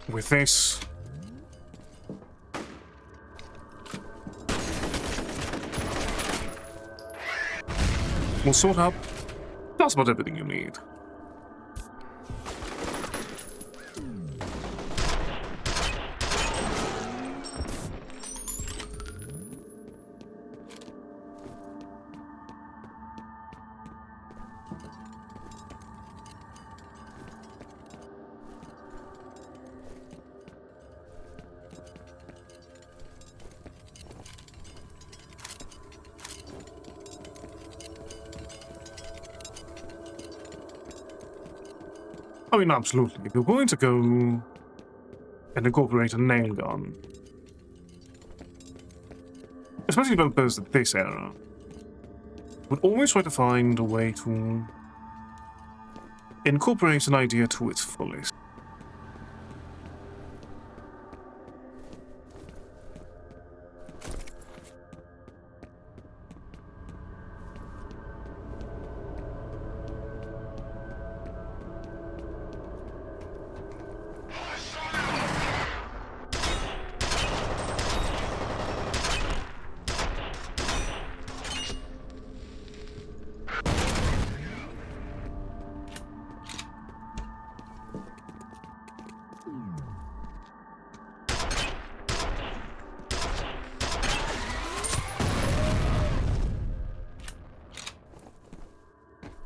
With this... we'll sort out just about everything you need. I mean, absolutely. If you're going to go and incorporate a nail gun, especially developers at this era, would always try to find a way to incorporate an idea to its fullest.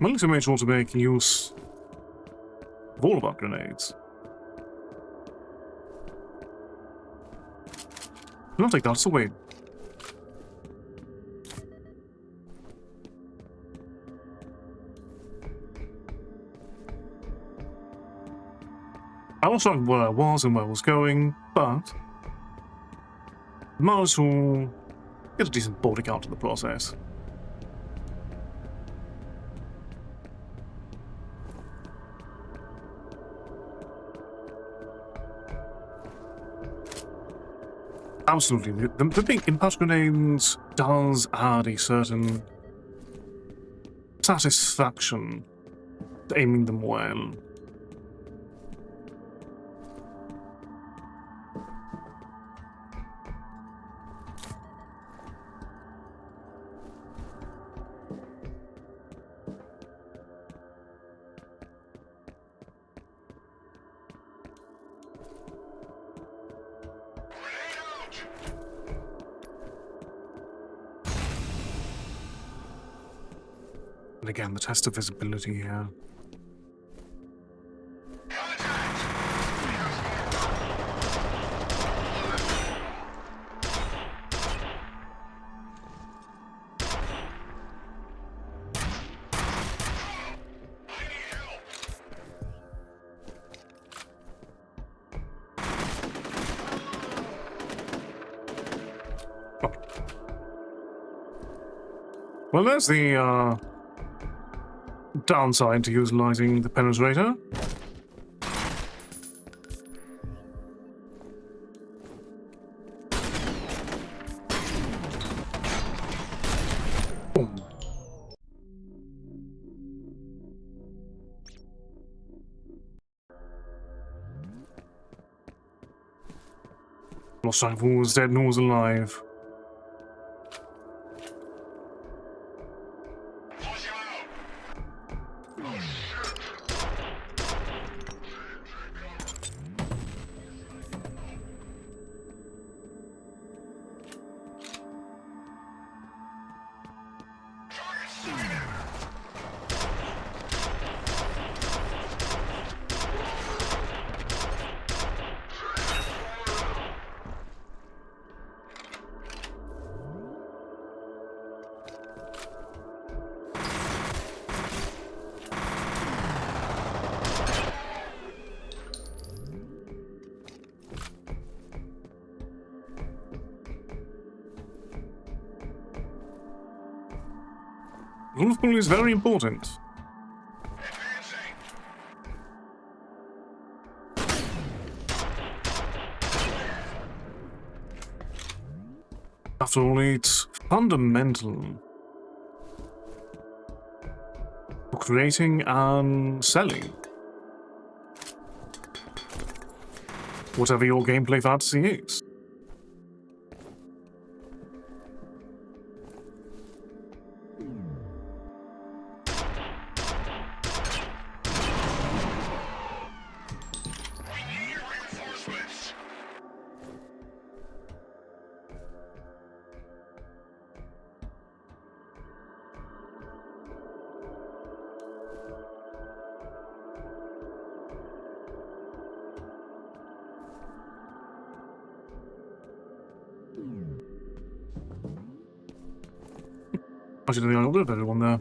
Melissa may want to make use of all of our grenades. Do not take that away. I lost track of where I was and where I was going, but managed to get a decent body count in the process. Absolutely, the big impact grenades does add a certain satisfaction to aiming them well. And again, the test of visibility here. Well, there's the downside to utilizing the penetrator. Boom. Lost track of who was dead and who was alive. Wolf pool is very important. After all, it's fundamental for creating and selling whatever your gameplay fantasy is. Actually, I got rid of everyone there.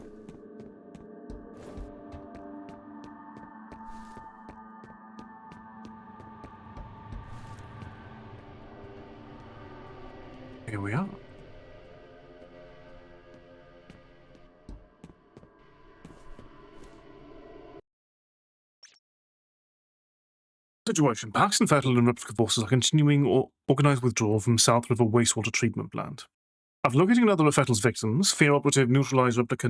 Here we are. Situation. Paxton Fettel and replica forces are continuing organized withdrawal from South River Wastewater Treatment Plant. After locating another of Fettel's victims, F.E.A.R operative neutralized replica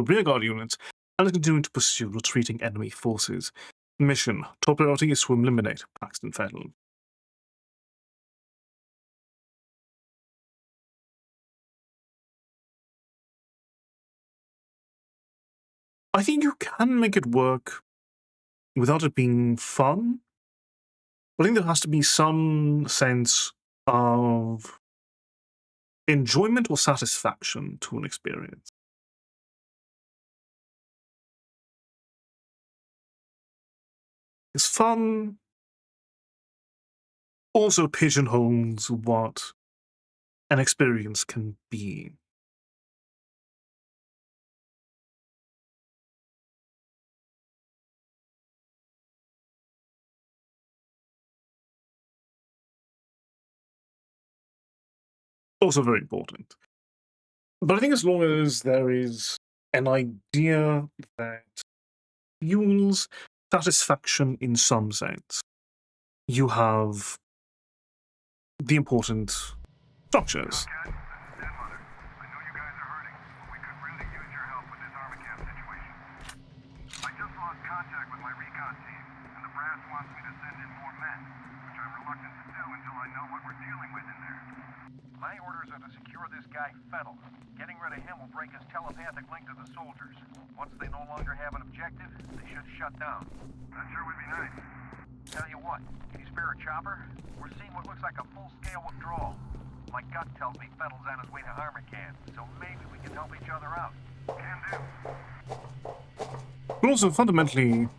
rearguard units and is continuing to pursue retreating enemy forces. Mission. Top priority is to eliminate Paxton Fettel. I think you can make it work without it being fun. I think there has to be some sense of enjoyment or satisfaction to an experience. It's fun also pigeonholes what an experience can be. Also very important. But I think as long as there is an idea that fuels satisfaction in some sense, you have the important structures. Tomcat, this is Denmother. I know you guys are hurting, but we could really use your help with this armor camp situation. I just lost contact with my recon team, and the brass wants me to send in more men, which I'm reluctant to do until I know what we're dealing with in there. My orders are to secure this guy Fettel. Getting rid of him will break his telepathic link to the soldiers. Once they no longer have an objective, they should shut down. That sure would be nice. Tell you what, can you spare a chopper? We're seeing what looks like a full-scale withdrawal. My gut tells me Fettel's on his way to armor camp, so maybe we can help each other out. Can do. But also, fundamentally,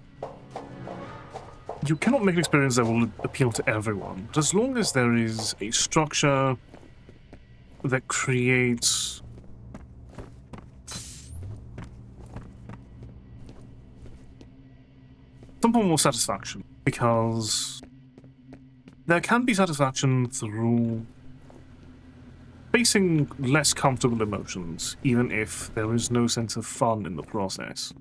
you cannot make an experience that will appeal to everyone. But as long as there is a structure that creates some form of satisfaction, because there can be satisfaction through facing less comfortable emotions, even if there is no sense of fun in the process.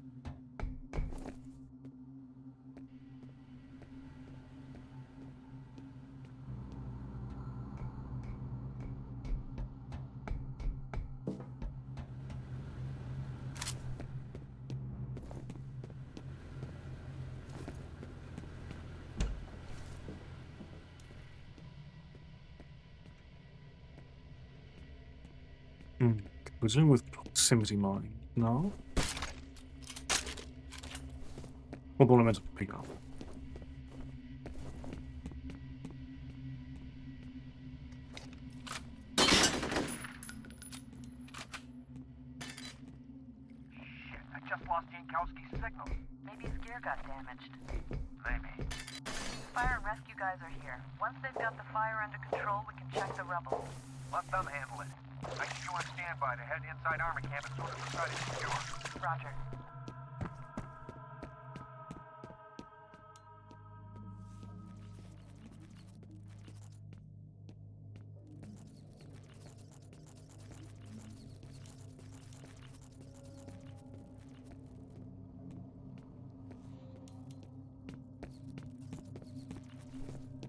We're dealing with proximity mining now. What I meant to pick up? Shit, I just lost Jankowski's signal. Maybe his gear got damaged. Maybe. Fire and rescue guys are here. Once they've got the fire under control, we can check the rebels. Let them handle it. I need you on standby to head inside armor camp as soon as the site is secure. Roger.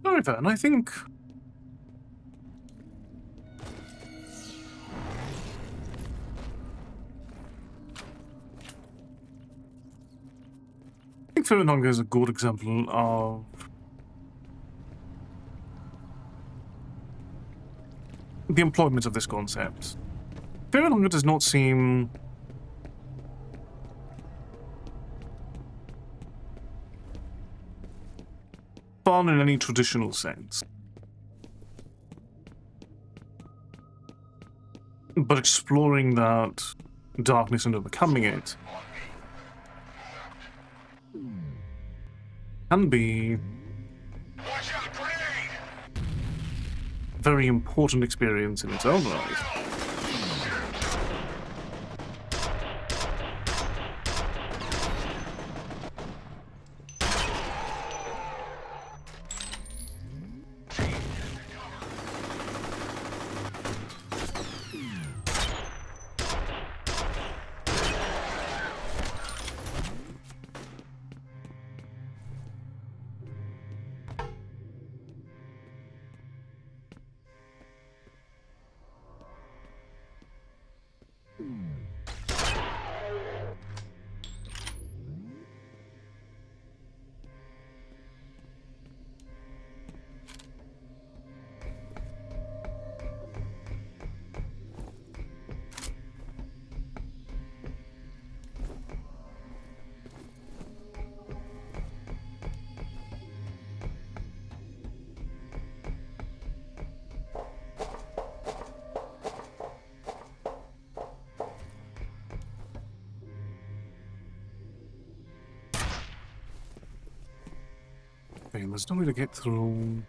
Alright then, I think F.E.A.R. is a good example of the employment of this concept. F.E.A.R. does not seem fun in any traditional sense, but exploring that darkness and overcoming it can be a very important experience in its own right. Okay, there's no way to get through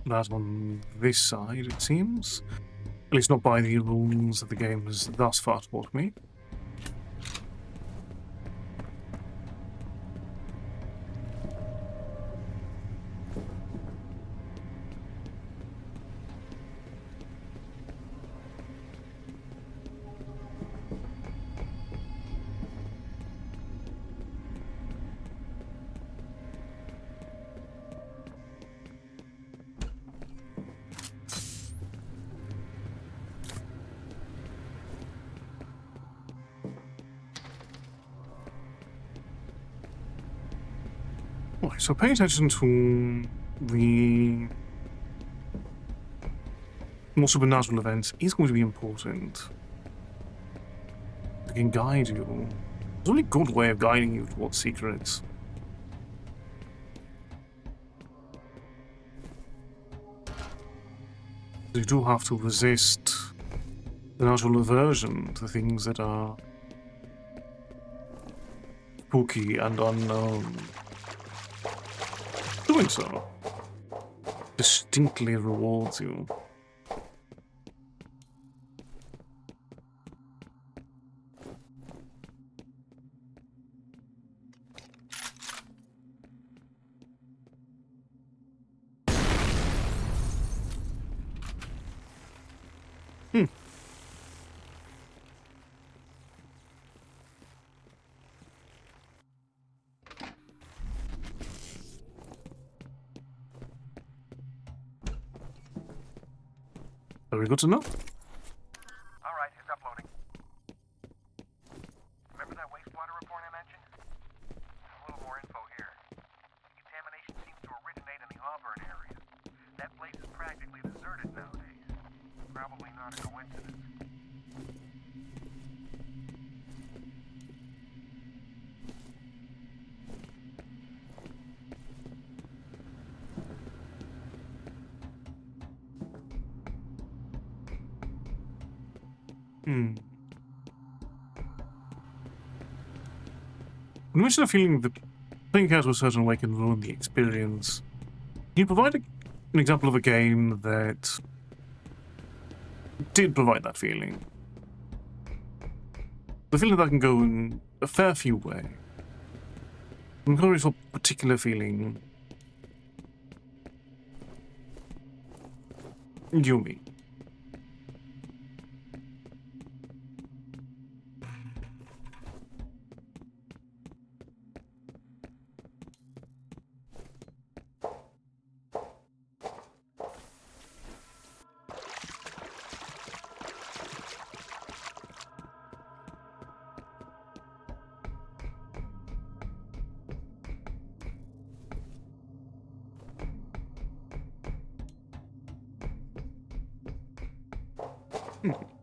that on this side, it seems. At least not by the rules that the game has thus far taught me. Right, so pay attention to the more supernatural events is going to be important. It can guide you. It's a really good way of guiding you towards secrets. You do have to resist the natural aversion to things that are spooky and unknown. Doing so distinctly rewards you. Very good to know. All right, it's uploading. Remember that wastewater report I mentioned? A little more info here. Contamination seems to originate in the Auburn area. That place is practically deserted nowadays. Probably not a coincidence. When you mention a feeling that playing character a certain way can ruin the experience, can you provide an example of a game that did provide that feeling? The feeling that can go in a fair few ways. I'm curious what particular feeling you mean.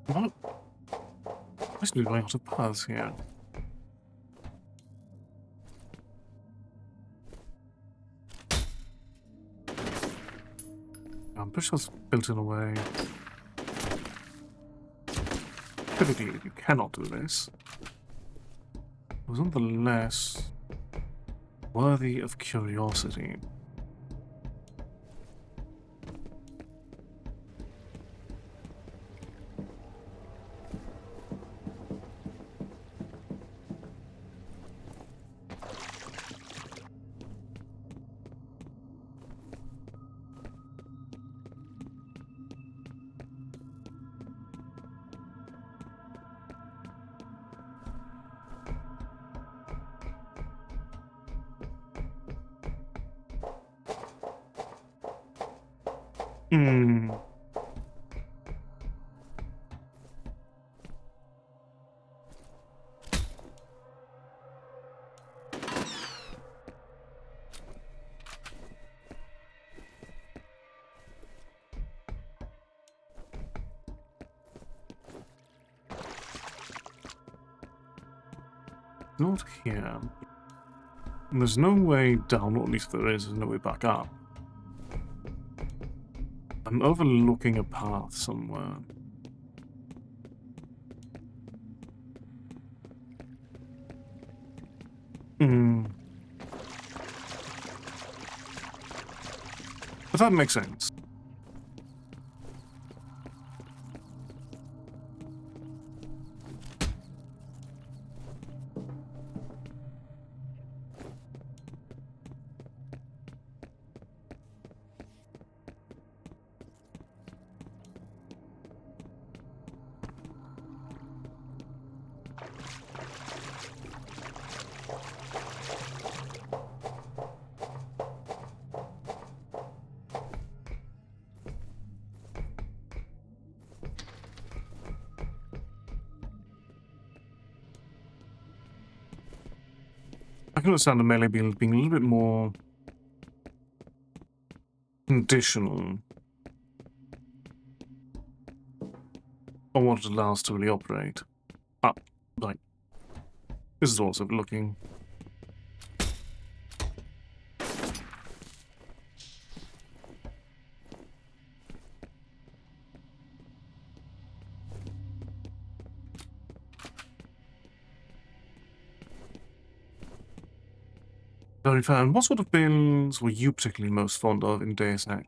What? I should be running out of paths here. I'm pretty sure it's built in a way. Typically, you cannot do this. It was nonetheless worthy of curiosity. Not here. There's no way down, or at least there is, there's no way back up. I'm overlooking a path somewhere. But that makes sense. I can understand the melee build being a little bit more conditional on what it allows to really operate. Ah, right. This is also looking. Very fair. And what sort of builds were you particularly most fond of in Deus Ex?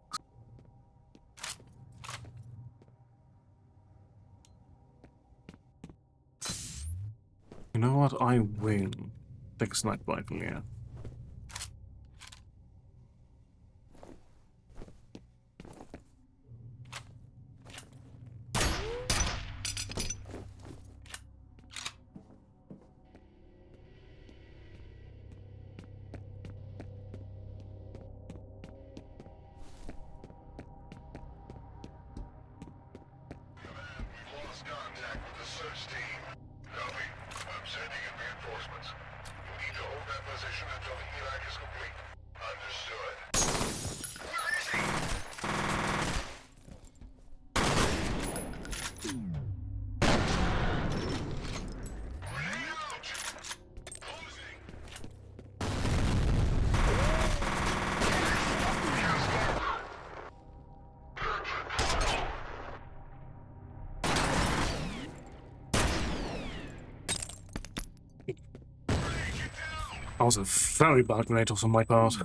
You know what? I will take a sniper rifle, yeah. We've lost contact with the search team. Copy. I'm sending in reinforcements. You need to hold that position until the evac is complete. Understood. Where is he? Grenade out! Closing! That was a very bad grenade toss on my part.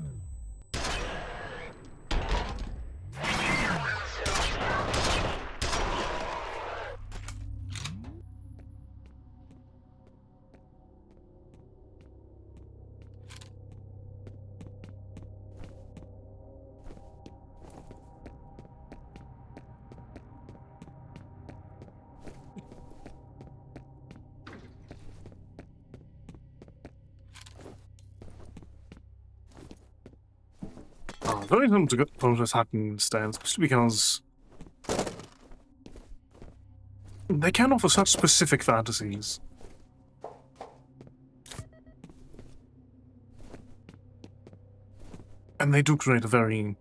Very difficult to get from this hacking instead, especially because they can offer such specific fantasies. And they do create a very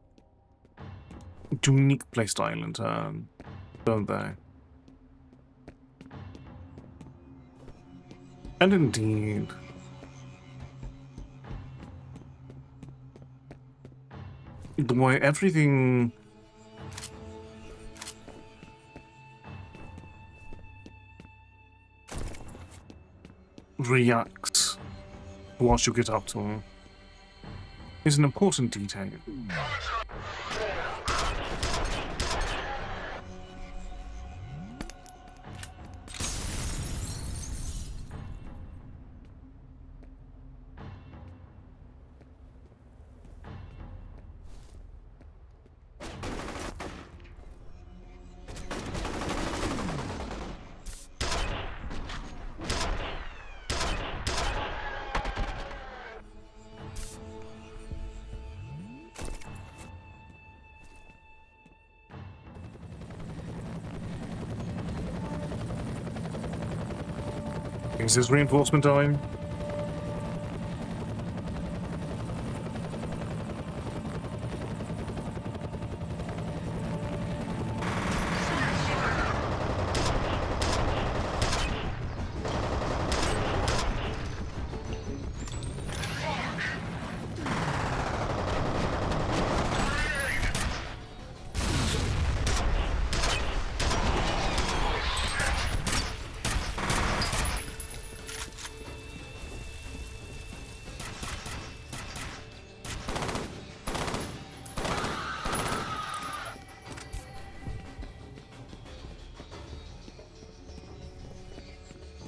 unique playstyle in turn, don't they? And indeed, the way everything reacts to what you get up to is an important detail. Is this reinforcement time?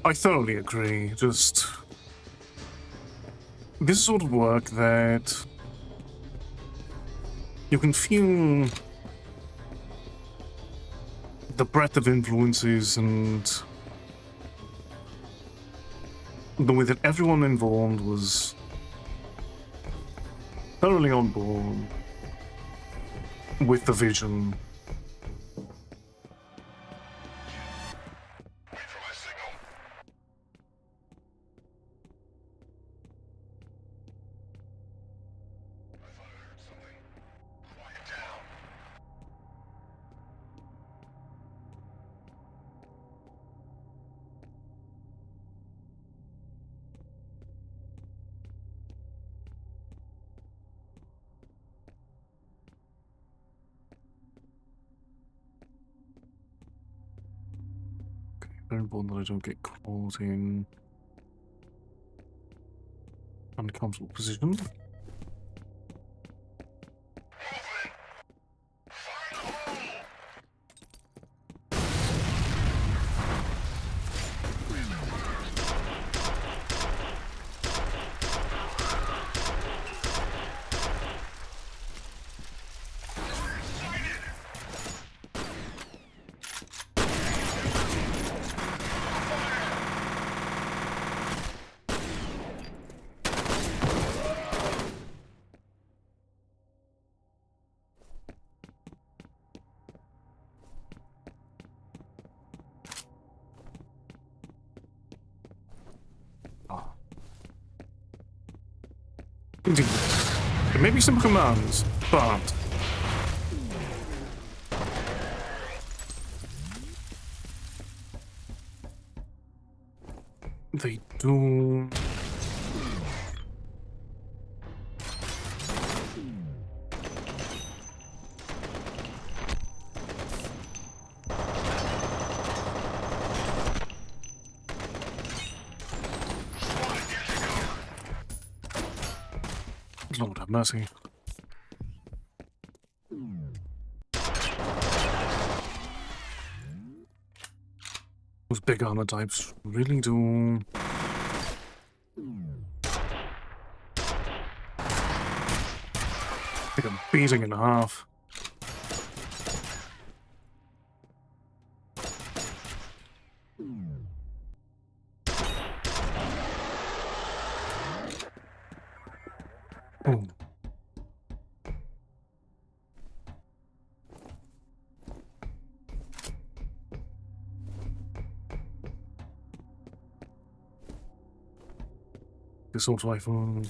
I thoroughly agree. Just this sort of work that you can feel the breadth of influences and the way that everyone involved was thoroughly on board with the vision. Wait for my signal. I thought I heard something. Quiet down. very important that I don't get caught in uncomfortable position. Indeed. There may be some commands, but they do. Lord have mercy. Those big armor types really do. Take a beating in half. Oh. Assault rifle.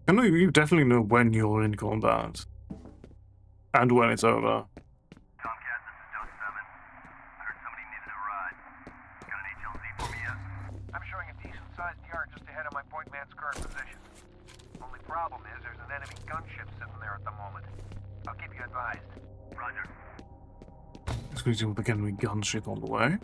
I know you definitely know when you're in combat. And when it's over. Tomcat, this is Dose 7. I heard somebody needed a ride. Got an HLZ for me yet? I'm showing a decent-sized yard just ahead of my point man's current position. Only problem is there's an enemy gunship sitting there at the moment. I'll keep you advised. Roger. It's going to begin with gunship on the way.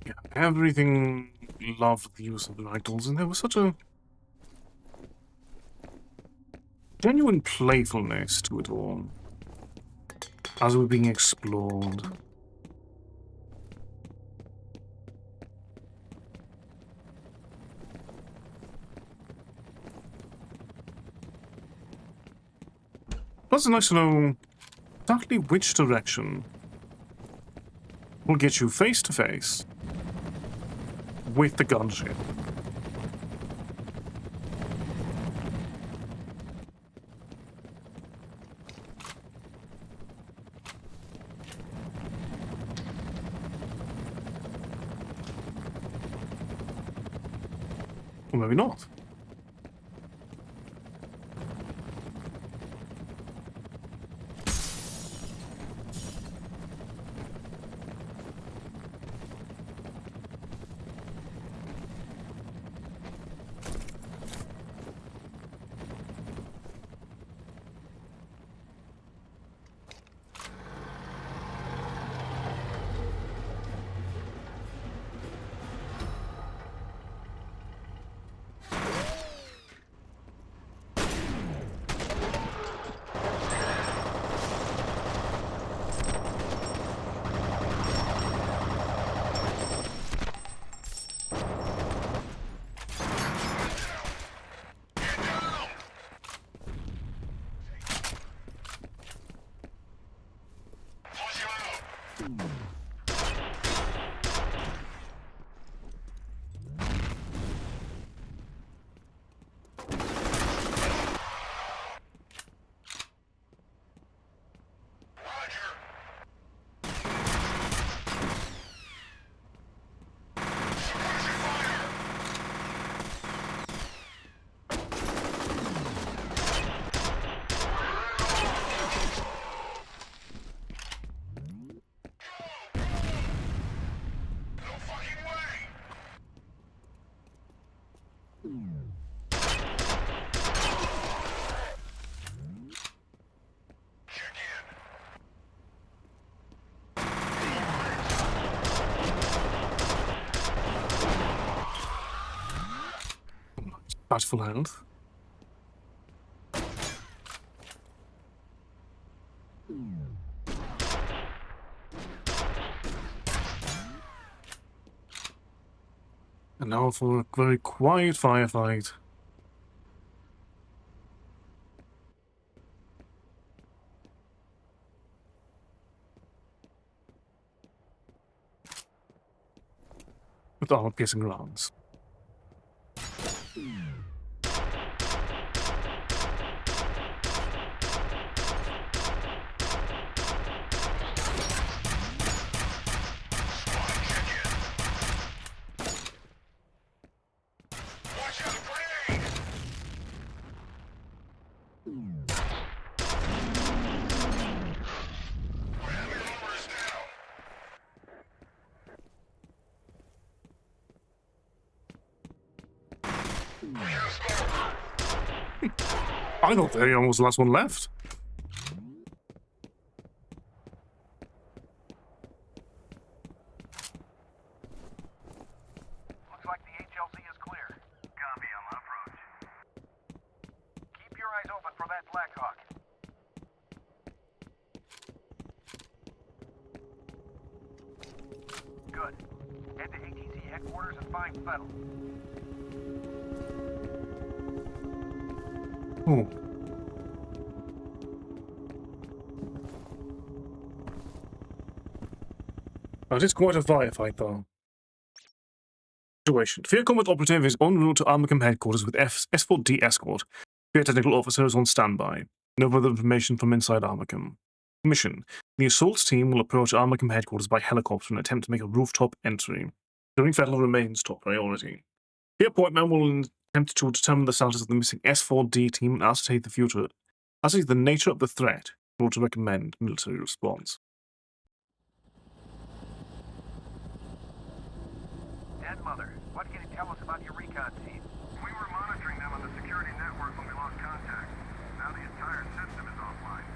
Yeah, everything loved the use of the rifles, and there was such a genuine playfulness to it all as we were being explored. Plus, it's nice to know exactly which direction will get you face to face with the gunship. Or maybe not. at full health. And now for a very quiet firefight. With armor-piercing rounds. I thought they was the last one left. Looks like the HLZ is clear. Copy, I'm on approach. Keep your eyes open for that Blackhawk. Good. Head to ATC headquarters and find Fettel. Oh. That is quite a firefight, though. Situation. F.E.A.R combat operative is en route to Armacam headquarters with S4D escort. F.E.A.R technical officer is on standby. No further information from inside Armacam. Mission. The assault team will approach Armacam headquarters by helicopter and attempt to make a rooftop entry. Doing Fettel remains top priority. F.E.A.R point man will attempt to determine the status of the missing S4D team and ascertain the nature of the threat in order to recommend military response. Dead Mother, what can you tell us about your recon team? We were monitoring them on the security network when we lost contact. Now the entire system is offline.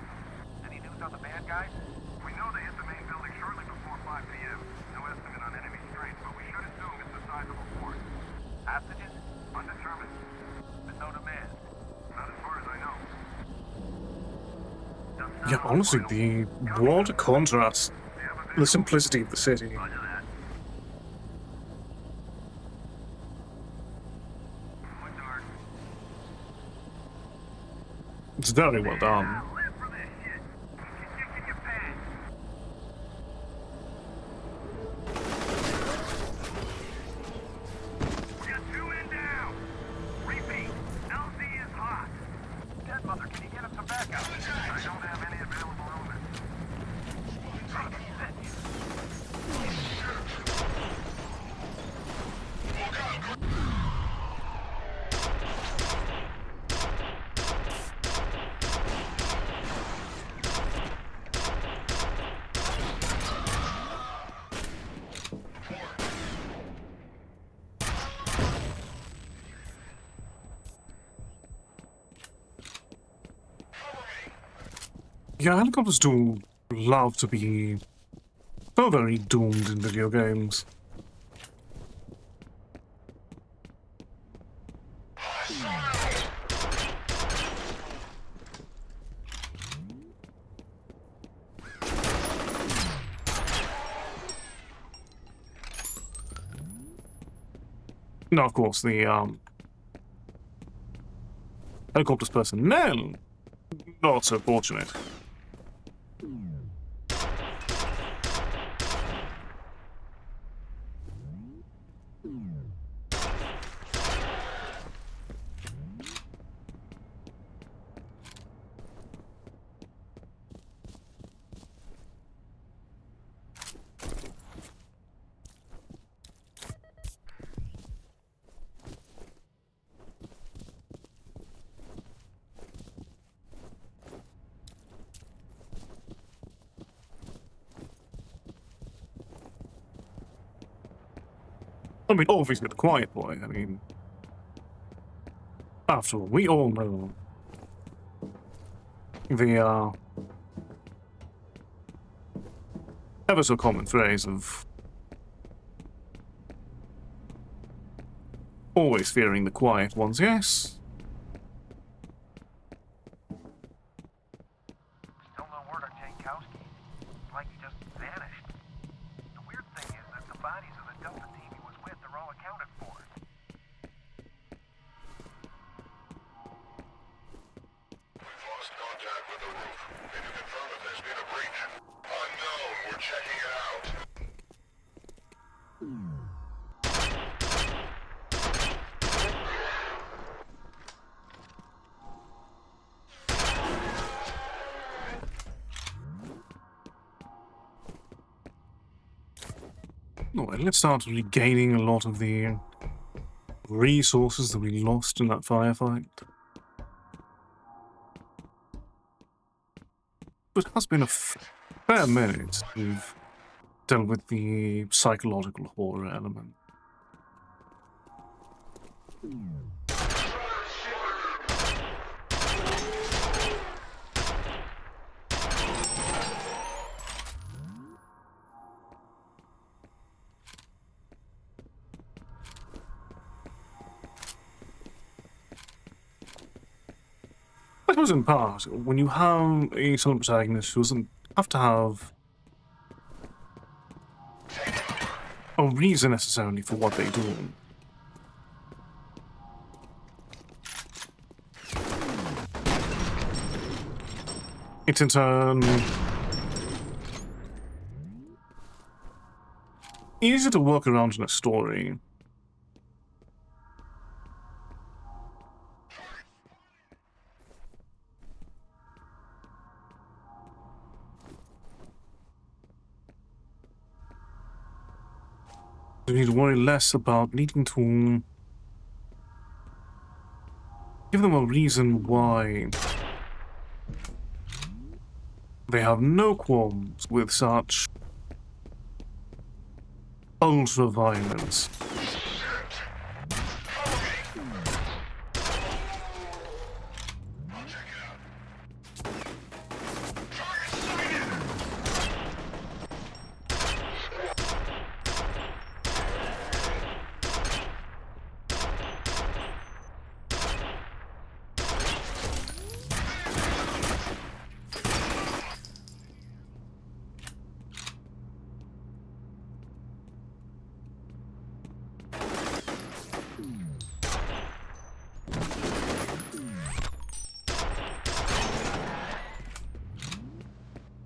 Any news on the bad guys? We know they hit the main building shortly before 5 p.m. No estimate on enemy strength, but we should assume it's a sizable force. Hostages? Undetermined. But no demand. Not as far as I know. Yeah, honestly, the broad contrast, the simplicity of the city. It's very well done. Dead Mother, can you get him some backup? I don't have any available elements. Yeah, helicopters do love to be so very doomed in video games. Now, of course, the helicopter's personnel not so fortunate. I mean, obviously the quiet boy, I mean... After all, we all know... the, ever so common phrase of... Always fearing the quiet ones, yes? Still no word on Jankowski. Like he just vanished. The weird thing is that the bodies of the Delta team he was with are all accounted for. We've lost contact with the roof. Can you confirm if there's been a breach? Unknown. We're checking it out. Alright, let's start regaining a lot of the resources that we lost in that firefight. It has been a fair minute we've dealt with the psychological horror element. I suppose in part, when you have a silent protagonist who doesn't have to have a reason necessarily for what they do. It's in turn easier to work around in a story. You need to worry less about needing to give them a reason why they have no qualms with such ultra-violence.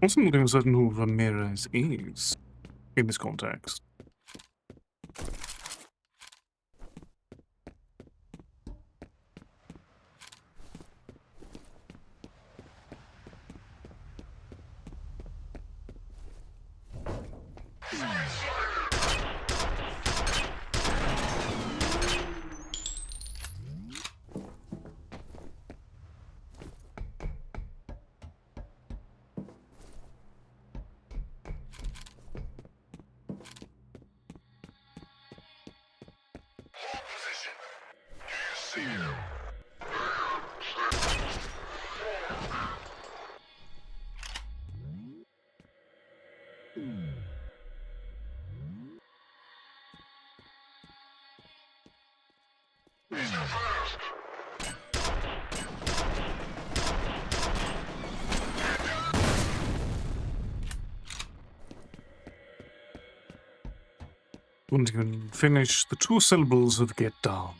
Also not even certain who Ramirez is in this context. Wouldn't even finish the two syllables of get down.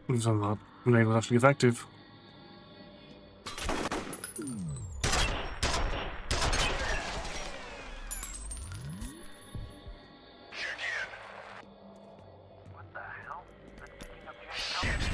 Looks like that grenade was actually effective. What the hell? That's picking up Jankowski.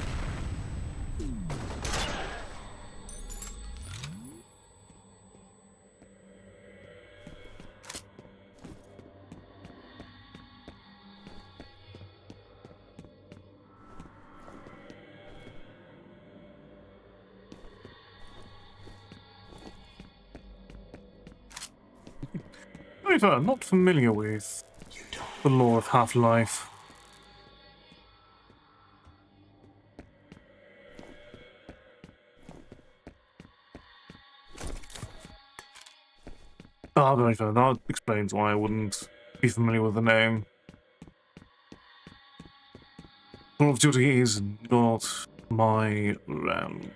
However, I'm not familiar with the lore of Half-Life. Ah, very fair. That explains why I wouldn't be familiar with the name. Call of Duty is not my realm.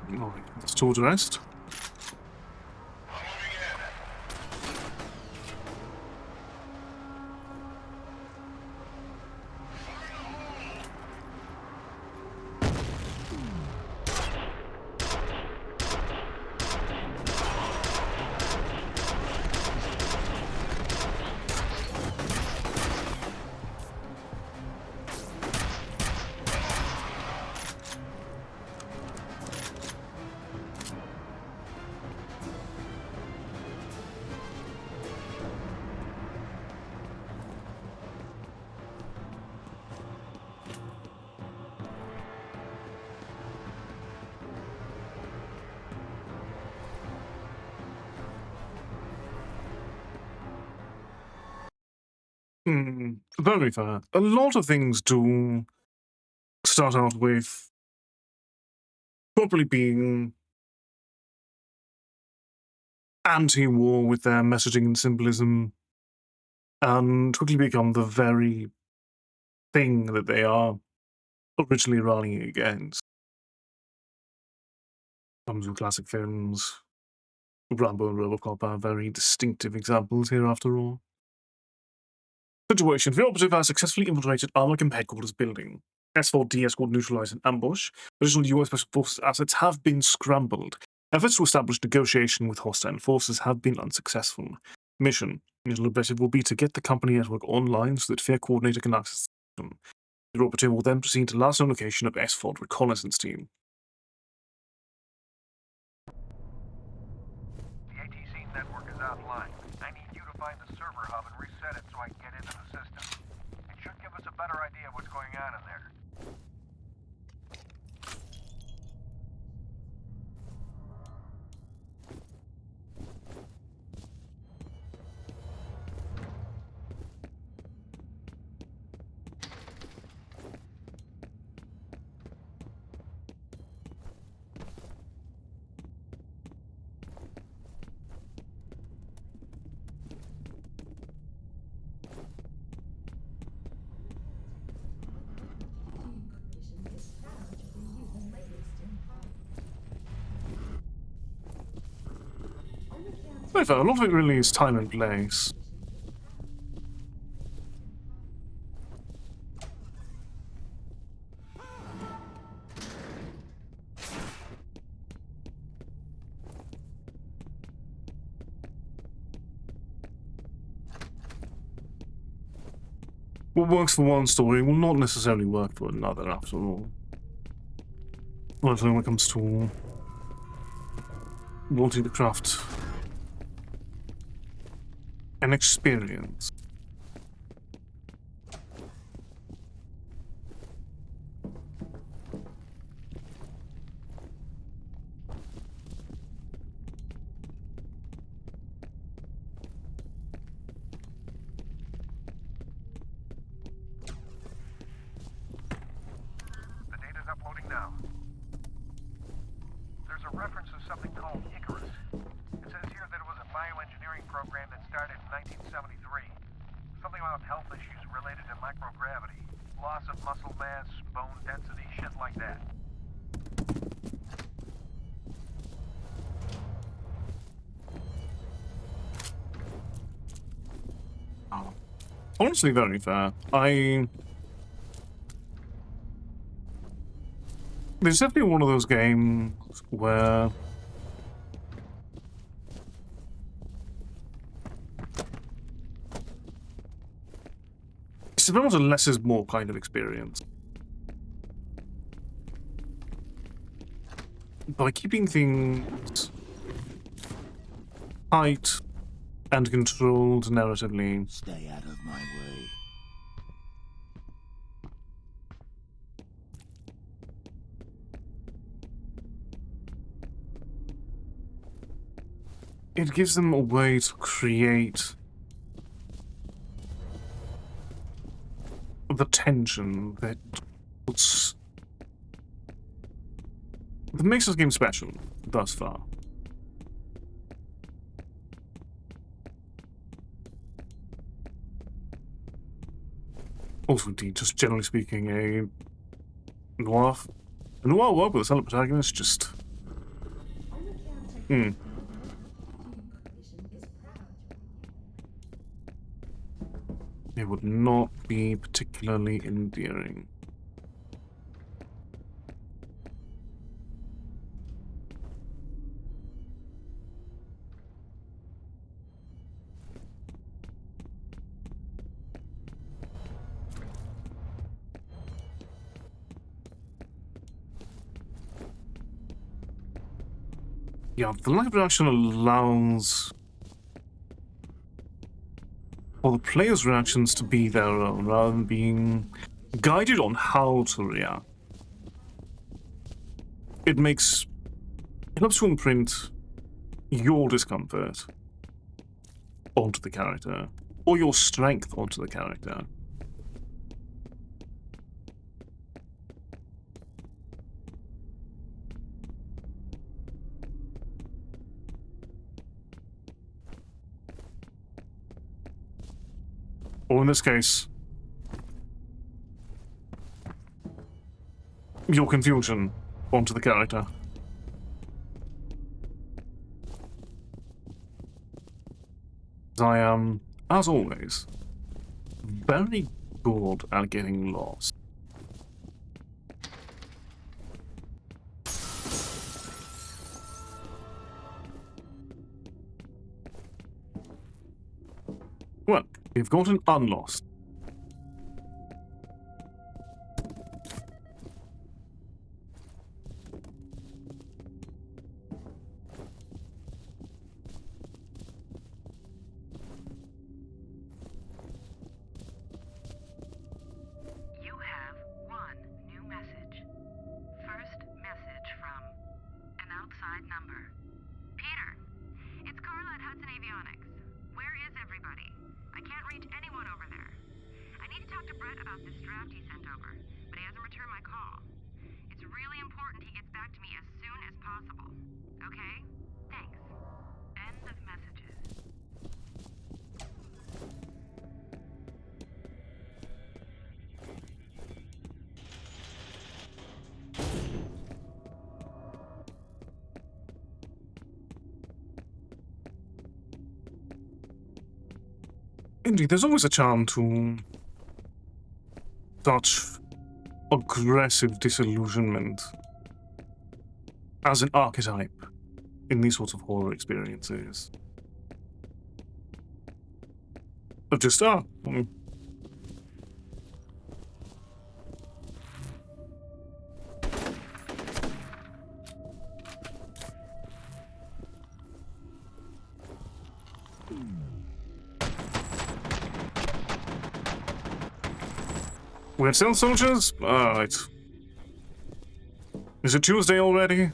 Alright, let's towards the rest. Very fair. A lot of things do start out with probably being anti-war with their messaging and symbolism, and quickly become the very thing that they are originally rallying against. Comes with classic films. Rambo and Robocop are very distinctive examples here, after all. Situation. The operative has successfully infiltrated Armacam headquarters building. S4 de-escort neutralized an ambush. Additional US Special Forces assets have been scrambled. Efforts to establish negotiation with hostile forces have been unsuccessful. Mission. Initial objective will be to get the company network online so that F.E.A.R coordinator can access the system. The operative will then proceed to last known location of S4 reconnaissance team. The ATC network is offline. I need you to find the server hub and reset it so I can get into the system. It should give us a better idea of what's going on in there. A lot of it really is time and place. What works for one story will not necessarily work for another, after all. When it comes to wanting to craft an experience. The data's uploading now. There's a reference to something called Icarus. It says here that it was a bioengineering program that started in 1973. Something about health issues related to microgravity. Loss of muscle mass, bone density, shit like that. Honestly, very fair. There's definitely one of those games where it's very much a less is more kind of experience. By keeping things tight and controlled narratively. Stay out of my way. It gives them a way to create the tension that makes this game special thus far. Also, indeed, just generally speaking, a noir work with a solid protagonist just it would not be particularly endearing. Yeah, the live reaction allows for the player's reactions to be their own, rather than being guided on how to react. It helps to imprint your discomfort onto the character, or your strength onto the character. Or in this case, your confusion onto the character. I am, as always, very good at getting lost. Well, we've gotten unlost. You have one new message. First message from an outside number. Peter, it's Carla at Hudson Avionics. Where is everybody? I can't reach anyone over there. I need to talk to Brett about this draft he sent over, but he hasn't returned my call. It's really important he gets back to me as soon as possible. Okay? Thanks. End of messages. Indeed, there's always a charm to such aggressive disillusionment as an archetype in these sorts of horror experiences. Of just, we're still soldiers? Alright. Is it Tuesday already?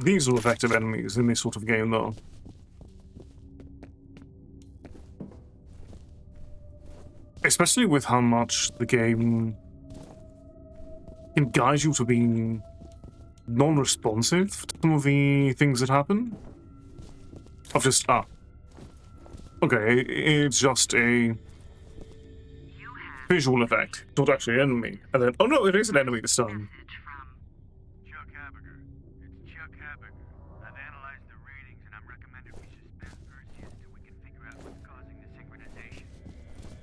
These are effective enemies in this sort of game, though. Especially with how much the game can guide you to being non-responsive to some of the things that happen. Of just, okay, it's just a visual effect, not actually an enemy. And then, oh no, it is an enemy this time. Chuck Haberger. It's Chuck Haberger. I've analyzed the readings and I'm recommending we suspend Perseus till we can figure out what's causing the synchronization.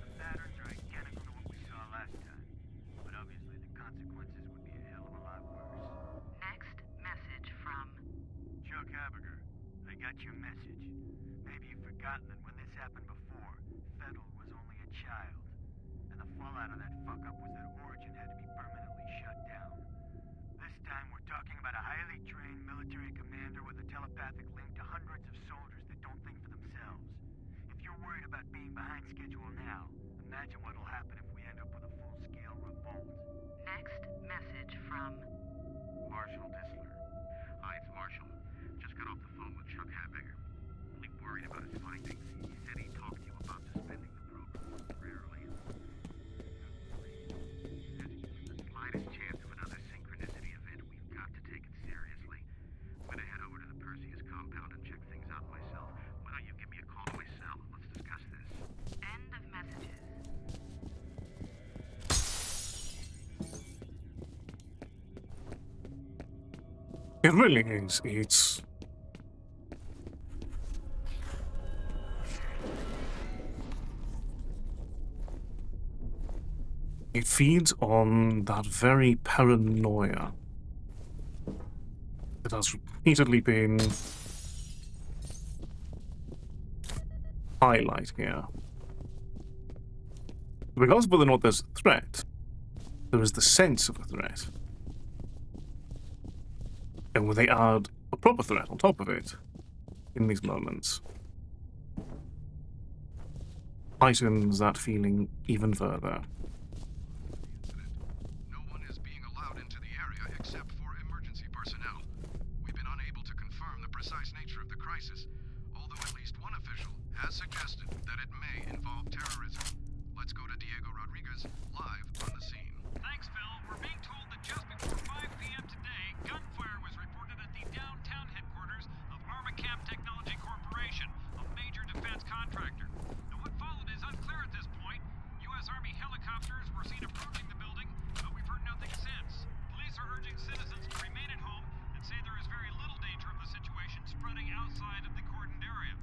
The patterns are identical to what we saw last time, but obviously the consequences would be a hell of a lot worse. Next message from Chuck Haberger, I got your message. Maybe you've forgotten that when this happened before, F.E.A.R was only a child. And the fallout of that fuck-up was that Origin had to be permanently shut down. This time we're talking about a highly trained military commander with a telepathic link to hundreds of soldiers that don't think for themselves. If you're worried about being behind schedule now, imagine what'll happen if we end up with a full-scale revolt. next message from Marshal Disler. Hi, it's Marshall. Just got off the phone with Chuck Haberger. Really worried about his findings. He said he talked to you about suspending the program temporarily. He says if there's the slightest chance of another synchronicity event, we've got to take it seriously. I'm gonna head over to the Perseus compound and check things out myself. Why don't you give me a call on my cell and let's discuss this? end of messages. It really is. It's... It feeds on that very paranoia that has repeatedly been highlighted here. Because whether or not there's a threat, there is the sense of a threat. And when they add a proper threat on top of it, in these moments, heightens that feeling even further. No one is being allowed into the area except for emergency personnel. We've been unable to confirm the precise nature of the crisis, although at least one official has suggested that it may involve terrorism. Let's go to Diego Rodriguez, live on the scene. Thanks, Phil. We're being told that just before 5 p.m. today, gunfire was reported at the downtown headquarters of Armacam Technology Corporation, a major defense contractor. Now, what followed is unclear at this point. U.S. Army helicopters were seen approaching the building, but we've heard nothing since. Police are urging citizens to remain at home and say there is very little danger of the situation spreading outside of the cordoned area.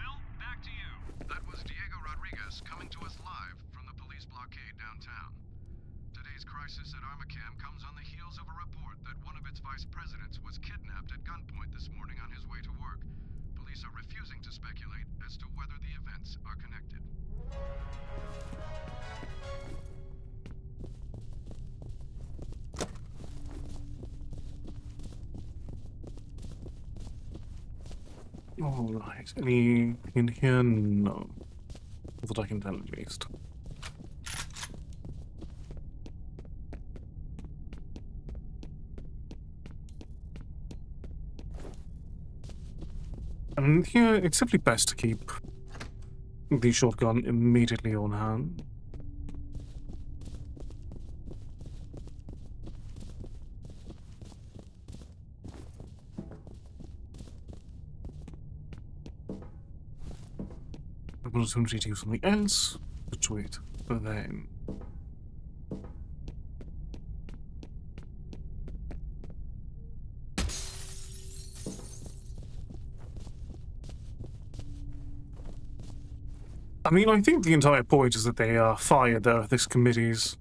Phil, back to you. That was Diego Rodriguez coming to us live from the police blockade downtown. Today's crisis at Armacam comes on the heels of a report that one of its vice presidents was kidnapped at gunpoint this morning on his way to work. Police are refusing to speculate as to whether the events are connected. Alright, any in here? No. Not that I can tell at least. And here, it's simply best to keep the shotgun immediately on hand. Opportunity to do something else, but wait, but then... I mean, I think the entire point is that they are fired there at this committee's.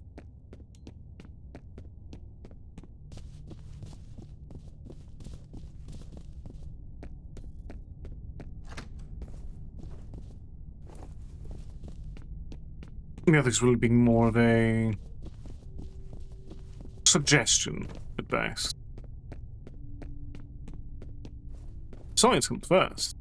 The others will be more of a suggestion at best. Science comes first.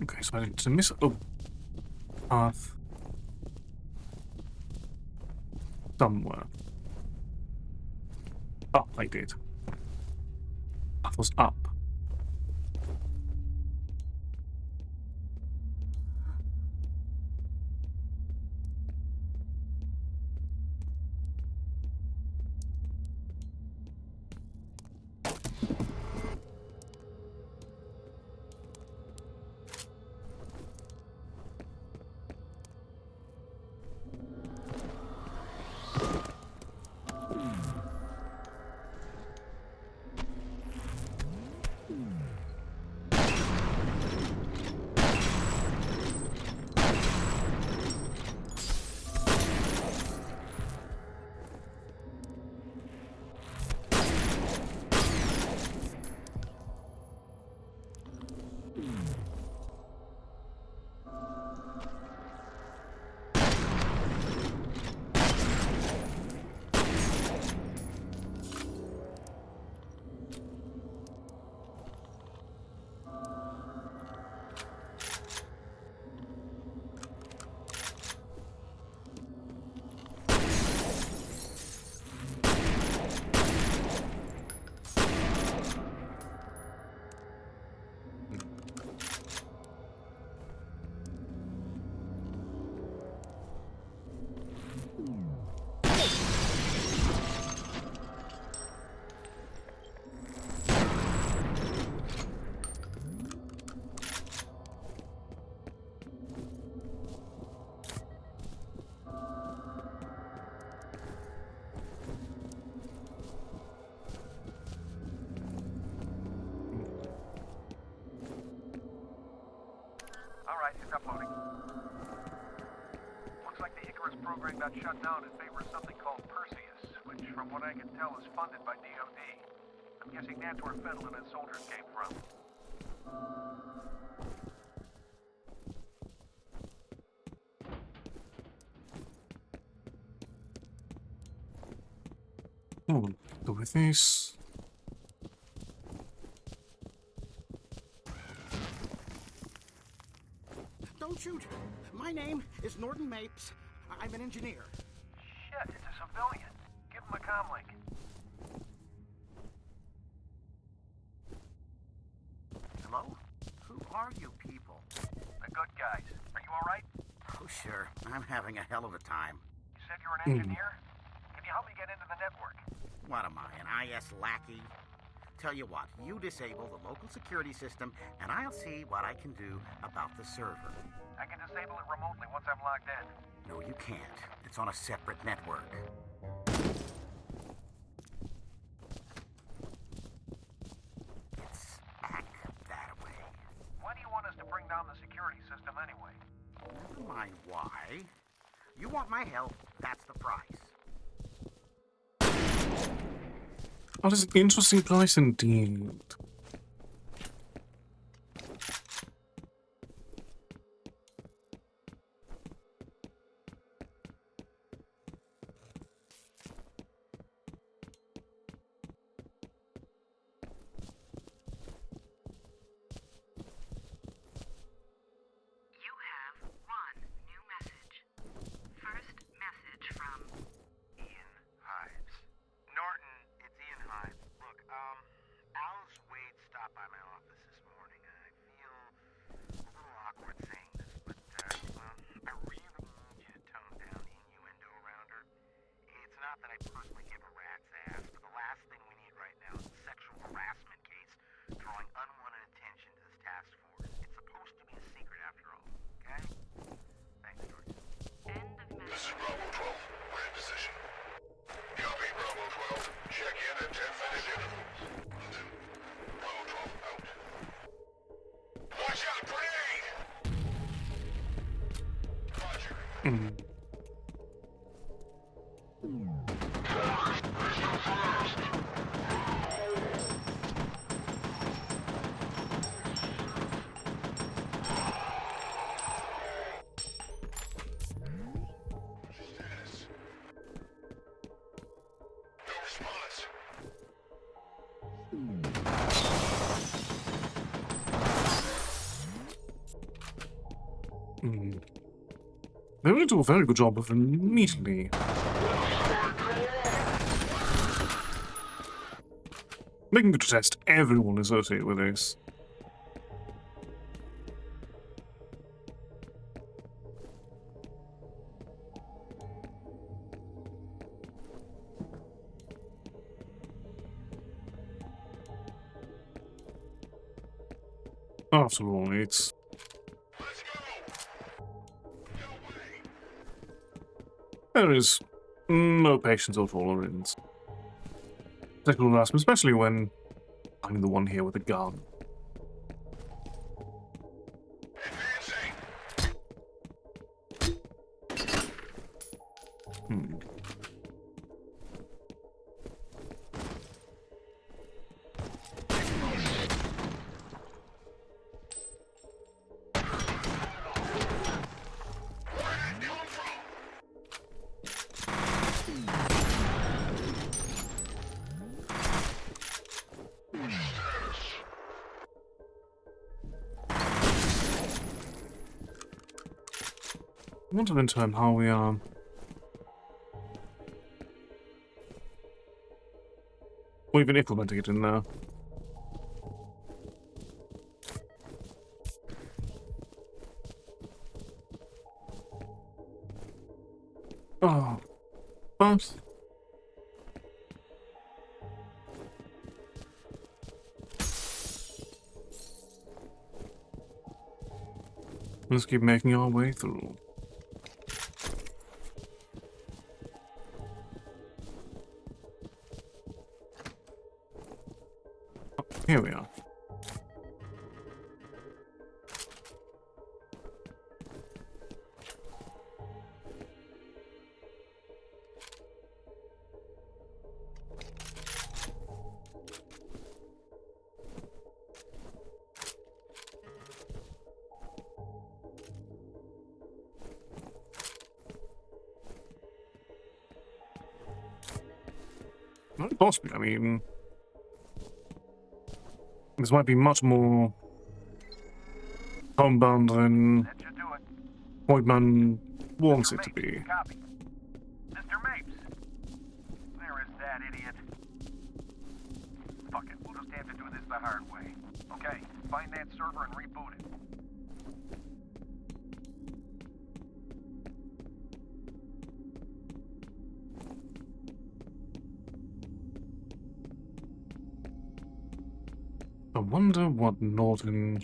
Okay, so I need to miss path somewhere. Oh, I did. was up. Alright, it's uploading. Looks like the Icarus program got shut down in favor of something called Perseus, which, from what I can tell, is funded by DoD. I'm guessing that's where Fettel and his soldiers came from. Go with this. Don't shoot. My name is Norton Mapes. I'm an engineer. Shit, it's a civilian. Give him a comlink. Hello? Who are you people? The good guys. Are you alright? Oh, sure. I'm having a hell of a time. You said you're an engineer? Can you help me get into the network? What am I, an IS lackey? Tell you what, you disable the local security system, and I'll see what I can do about the server. I can disable it remotely once I'm logged in. No, you can't. It's on a separate network. It's back that way. Why do you want us to bring down the security system anyway? Never mind why. You want my help, that's the price. That is an interesting price indeed. You have one new message. First message from Ian Hives. Norton, it's Ian Hives. Look, Alice Wade stopped by my office this morning. I feel a little awkward saying this, but, well, I really need you to tone down the innuendo around her. It's not that I personally give a rat's ass, but the last thing we need right now is a sexual harassment case drawing unwanted attention to this task force. It's supposed to be a secret after all, okay? Thanks, George. End of message. This is Bravo 12. We're in position. Copy, Bravo 12. Check in at 10-minute intervals. Bravo 12 out. Watch out, grenade! Roger. Status. No response. They really do a very good job of immediately Making to test everyone associated with this. After all, it's... There is no patience or tolerance. Sexual harassment, especially when I'm the one here with a gun. I wonder in time how we are. Or even implementing it in there. Oh, but let's keep making our way through. Oh, here we are. Not possibly, I mean... This might be much more homebound than Whiteman wants it to be. Copy. Mr. Mapes! Where is that idiot? Fuck it, we'll just have to do this the hard way. Okay, find that server and reboot it. I wonder what Norton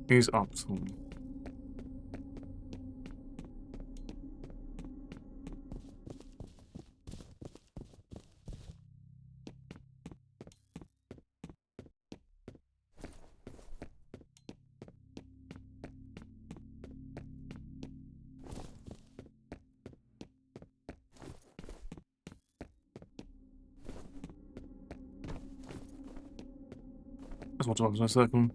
is up to. That's what I was in a second.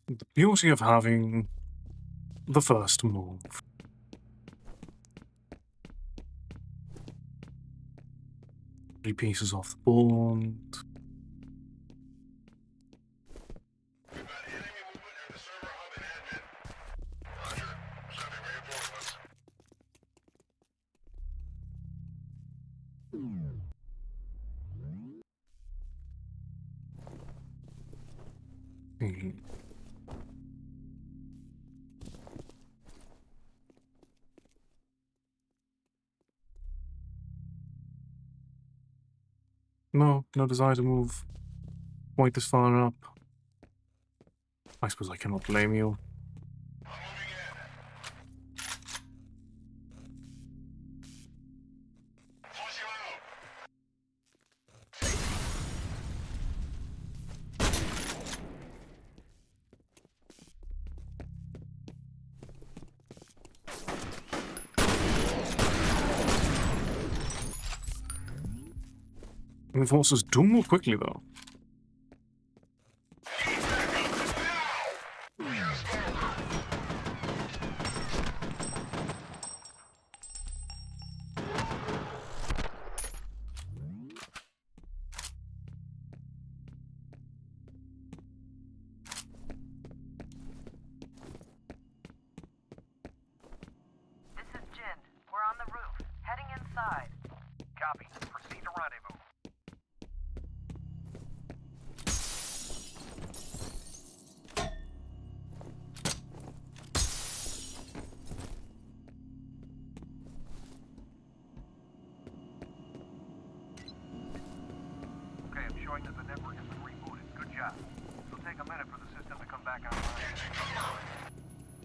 The beauty of having the first move. Three pieces off the board. No desire to move quite this far up. I suppose I cannot blame you. Enforcers do move quickly, though. This is Jin. We're on the roof, heading inside. Copy. Proceed to rendezvous. Okay, I'm showing that the network has been rebooted. Good job. It'll take a minute for the system to come back online.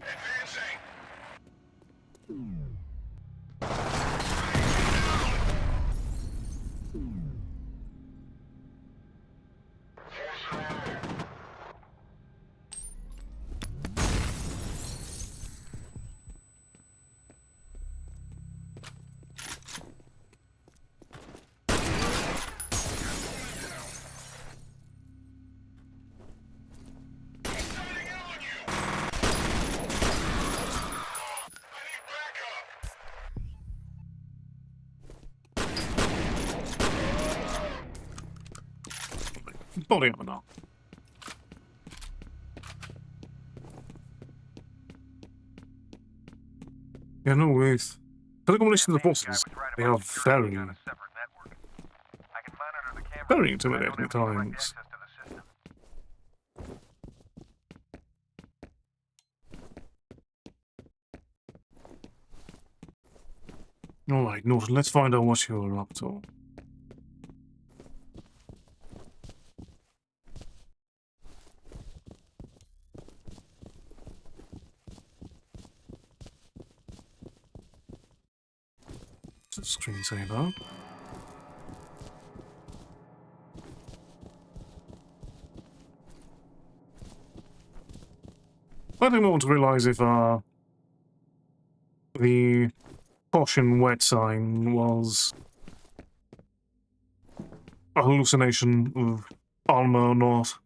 Advancing! Body armor now. Yeah, no, with telecommunications forces, they are very, very intimidating at times. Alright, Norton, let's find out what you're up to. Screensaver. I don't want to realize if the caution wet sign was a hallucination of armor or not.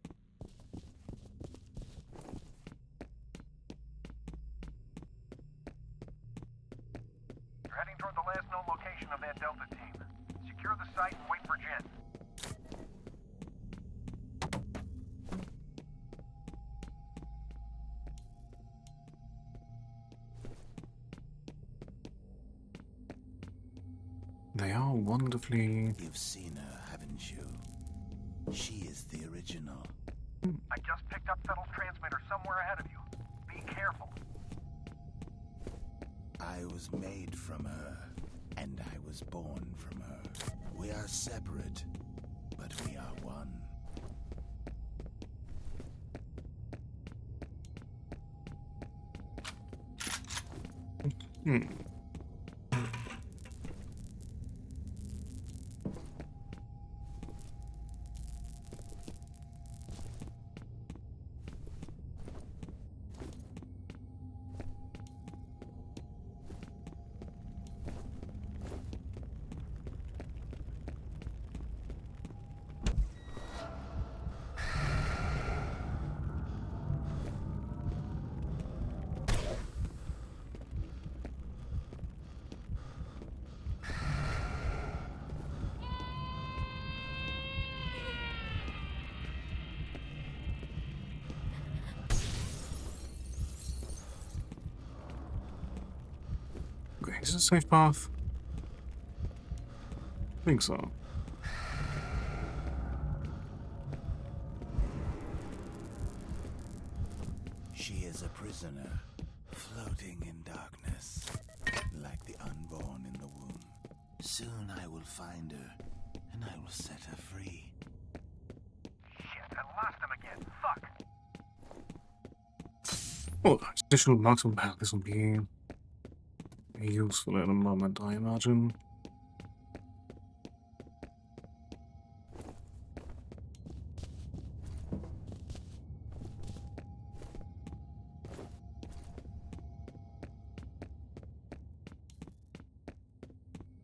Heading toward the last known location of that Delta team. Secure the site and wait for Jen. They are wonderfully... You've seen her, haven't you? She is the original. I just picked up Fettle's transmitter somewhere ahead of you. Be careful. I was made from her, and I was born from her. We are separate, but we are one. Okay, is it a safe path? I think so. She is a prisoner, floating in darkness, like the unborn in the womb. Soon I will find her, and I will set her free. Shit, I lost him again. Fuck. Well, additional marksman pack, this will be useful in a moment, I imagine.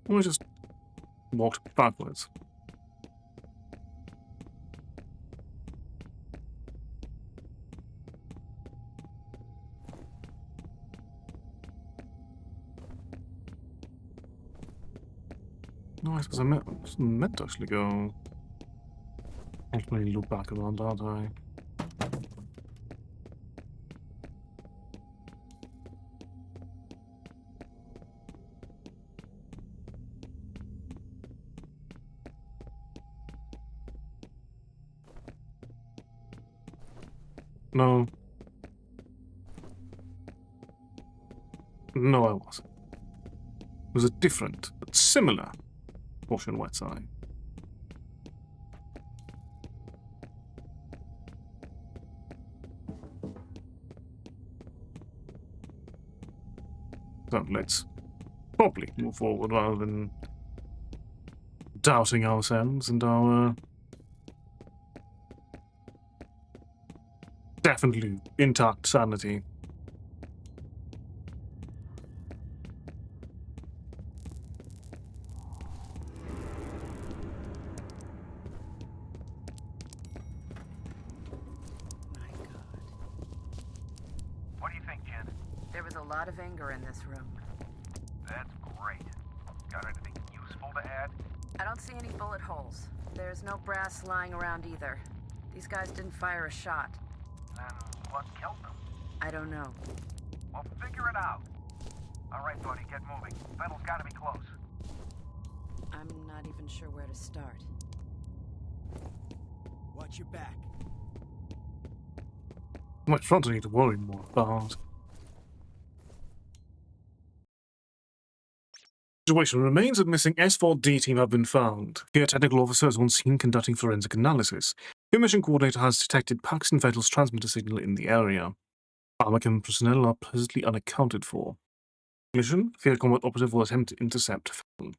Or just walked backwards. I suppose I meant to actually go. Ultimately loop back around, aren't I? No. No, I wasn't. It was a different, but similar portion wet side. So let's probably move forward rather than doubting ourselves and our definitely intact sanity. What do you think, Jen? There was a lot of anger in this room. That's great. Got anything useful to add? I don't see any bullet holes. There's no brass lying around either. These guys didn't fire a shot. Then what killed them? I don't know. Well, figure it out. All right, buddy, get moving. Fettel's gotta be close. I'm not even sure where to start. Watch your back. Much front I need to worry more about. Situation remains that missing S4D team have been found. Here, technical officer is on scene conducting forensic analysis. Your mission coordinator has detected Paxton Vettel's transmitter signal in the area. Armacam personnel are pleasantly unaccounted for. Mission: F.E.A.R combat operative will attempt to intercept Vettel.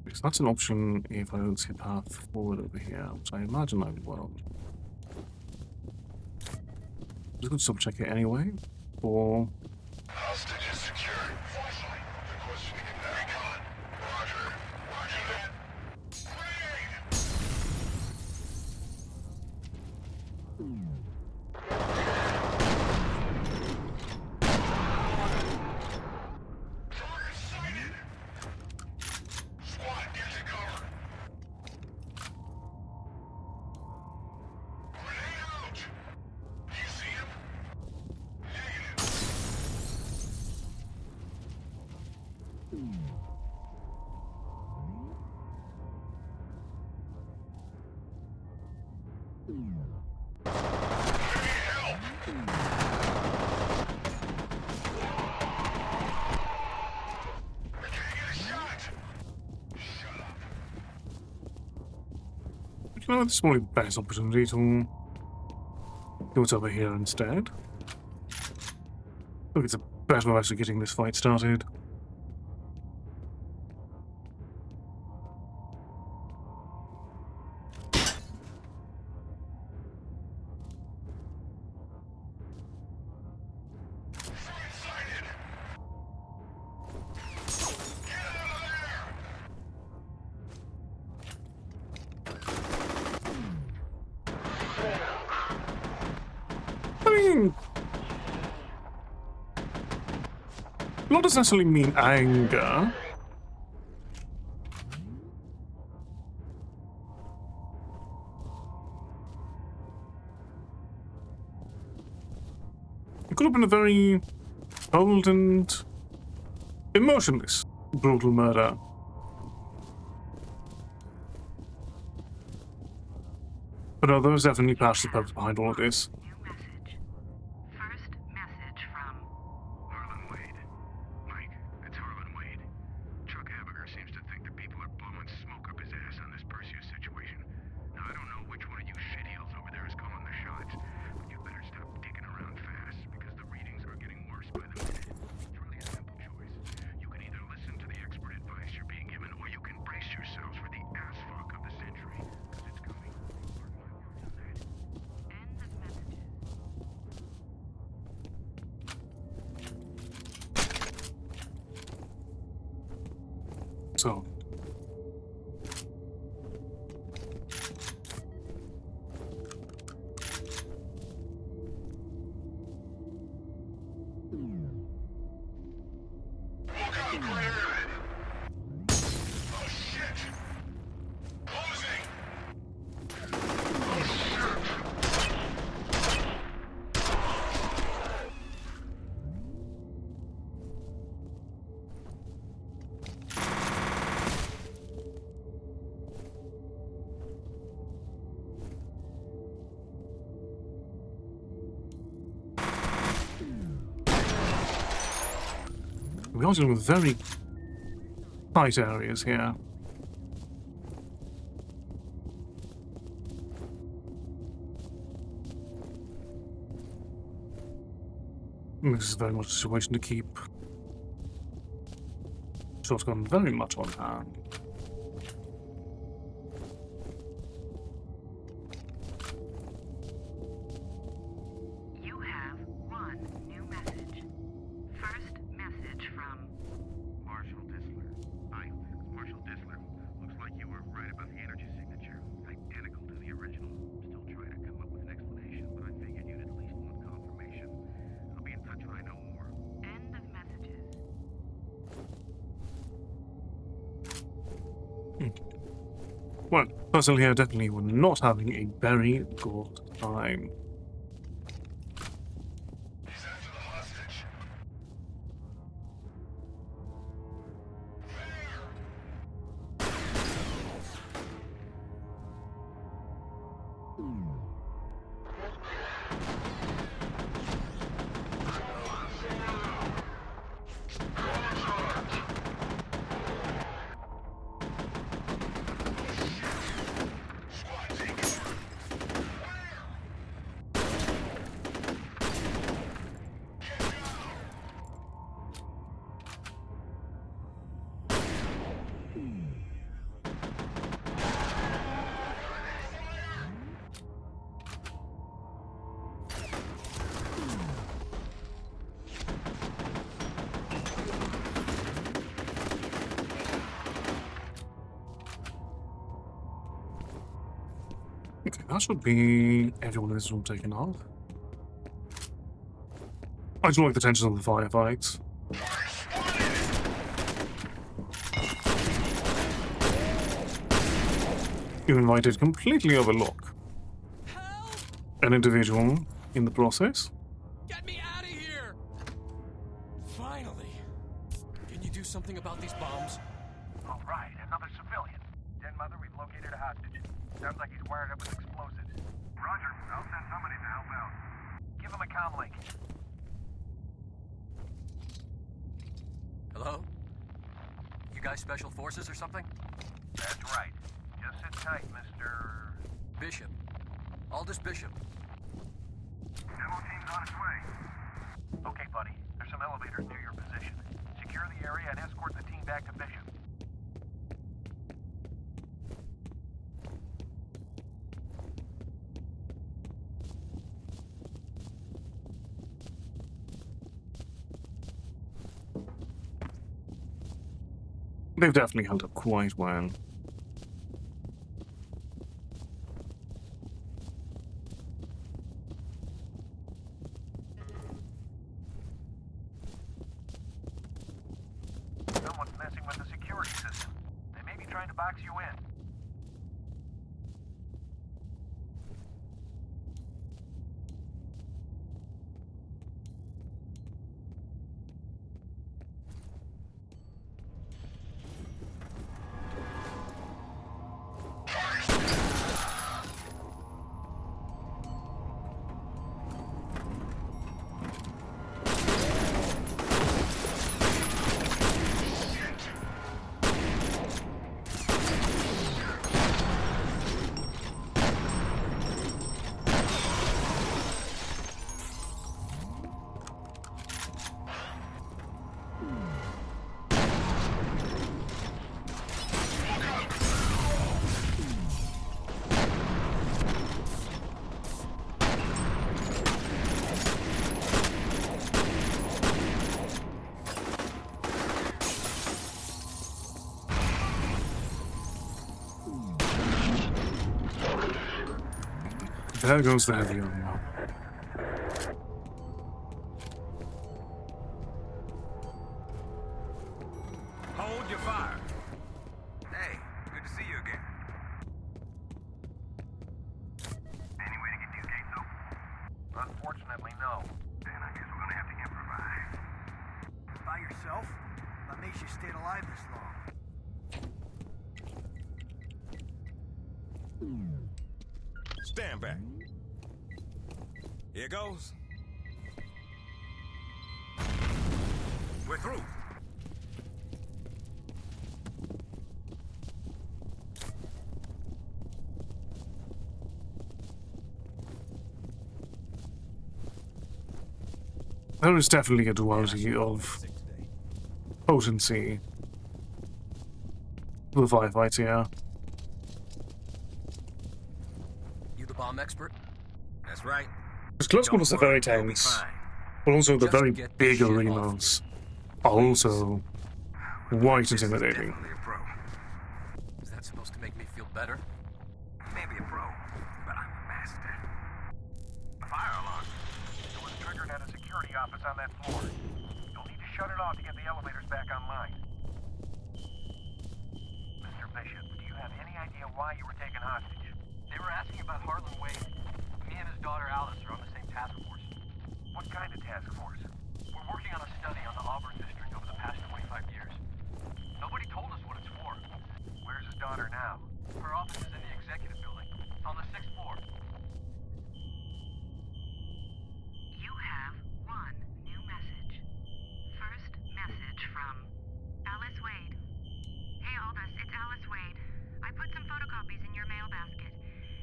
Because that's an option if I don't see a path forward over here, which I imagine I will. Just going to stop check it anyway. Or Hostage is secured. Foresight. Requesting recon. Roger. Roger that. Target sighted. Squad, get to cover. Grenade out. Do you see him? you know, this is probably the best opportunity to do what's over here instead. I think it's a better way of getting this fight started. Not doesn't necessarily mean anger. It could have been a very cold and emotionless, brutal murder. But no, there's definitely past the purpose behind all of this. We are dealing with very tight areas here. This is very much a situation to keep shotgun very much on hand. You have one new message. First message from Marshal Disler. Marshal Disler. Looks like you were right about the energy signature. Identical to the original. Still trying to come up with an explanation, but I figured you'd at least want confirmation. I'll be in touch when I know more. End of messages. Well, personally here, definitely we're not having a very good time. Okay, that should be everyone in this room taken off. I just like the tension of the firefights. Even though I did completely overlook an individual in the process. Get me out of here! Finally! Can you do something about these bombs? All right, another civilian. Den Mother, we've located a hostage. Sounds like he's wired up with explosives. Roger, I'll send somebody to help out. Give him a comm link. Hello? You guys special forces or something? That's right. Just sit tight, Mr. Bishop. Aldous Bishop. Demo team's on its way. Okay, buddy. There's some elevators near your position. Secure the area and escort the team back to Bishop. They've definitely held up quite well. Someone's messing with the security system. They may be trying to box you in. There goes the heavy armor. Unfortunately, no. Then I guess we're gonna have to improvise. By yourself? What makes you stay alive this long? Stand back. Here goes. We're through. There is definitely a duality of potency for the firefights here. You the bomb expert? That's right. Because close quarters are very tense, but also the very big arenas are also quite intimidating. Is that supposed to make me feel better? Maybe a pro, but I'm a master. The fire alarm. It was triggered at a security office on that floor. You'll need to shut it off to get the elevators back online. Mr. Bishop, do you have any idea why you were taken hostage? They were asking about Harlan Wade. Me and his daughter Alice are on the same task force. What kind of task force? We're working on a study on the Auburn district over the past 25 years. Nobody told us what it's for. Where's his daughter now? Her office is in the executive building, on the 6th floor. You have one new message. First message from Alice Wade. Hey Aldous, it's Alice Wade. I put some photocopies in your mail basket.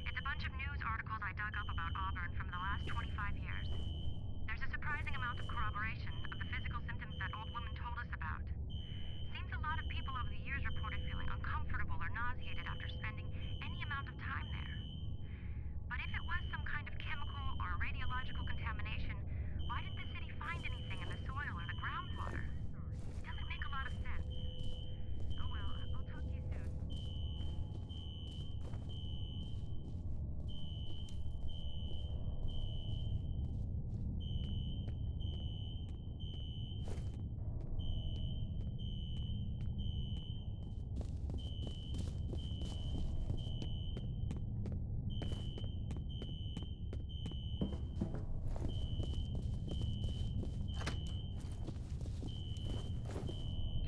It's a bunch of news articles I dug up about Auburn from the last 25 years. There's a surprising amount of corroboration of the physical symptoms that old woman told us about. Seems a lot of people over the years reported feeling uncomfortable or nauseated after spending any amount of time there. But if it was some kind of chemical or radiological contamination, why didn't the city find anything in the soil or the groundwater? It doesn't make a lot of sense. Oh well, I'll talk to you soon.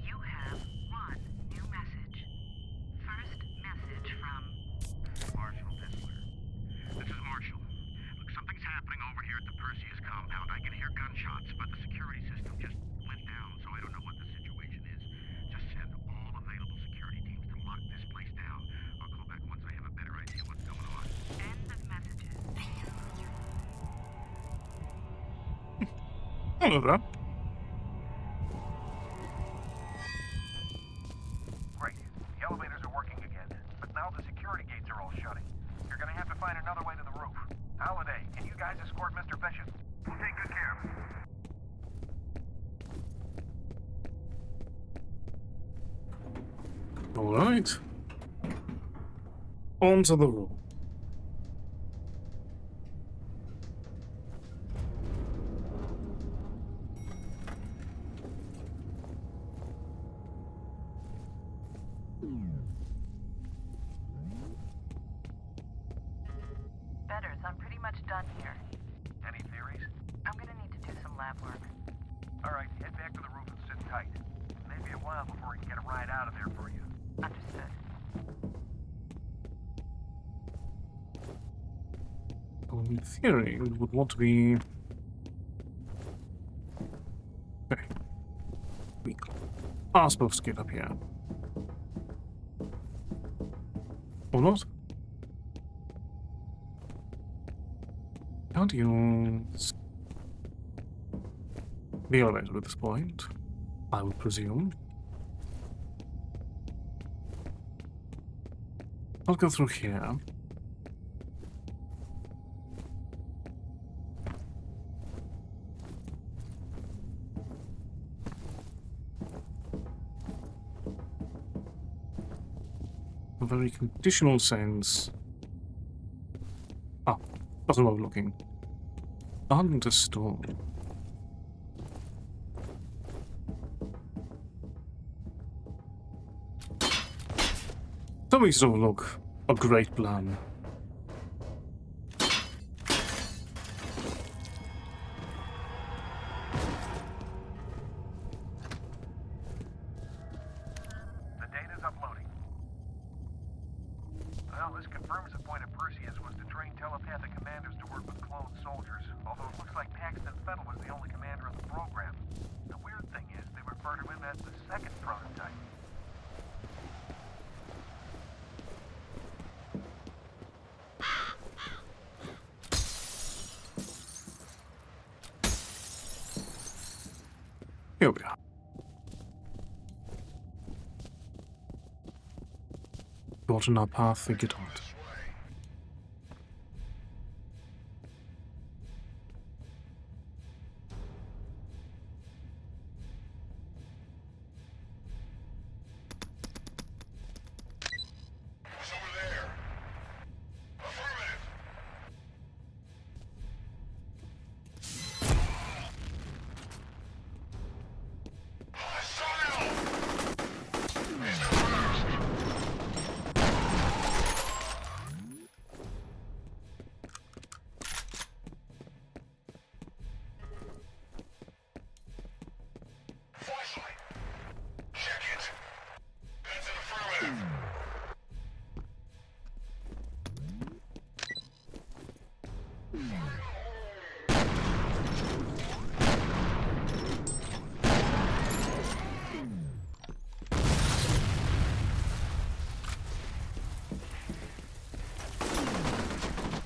You have one new message. First message from Marshall Disler. This is Marshall. Look, something's happening over here at the Perseus compound. I can hear gunshots, but the security system just went down, so I don't know what the situation is. Just send all available security teams to lock this place down. I'll call back once I have a better idea what's going on. end of messages. Hello there. Great. The elevators are working again, but now the security gates are all shutting. You're gonna have to find another way to the roof. Holiday, can you guys escort Mr. Bishop? We'll take good care of it. Alright. Onto the roof. Betters, I'm pretty much done here. Any theories? I'm gonna need to do some lab work. Alright, head back to the roof and sit tight. Maybe a while before we can get a ride out of there for you. Understood. Well, in theory, we would want to be... Okay. We are supposed to get up here. Or not? Can't use the elevator at this point, I would presume. I'll go through here. A very conditional sense. Ah, that's what I'm looking. Understood. That makes it all look a great plan. Here we are. Got on our path, we get on it.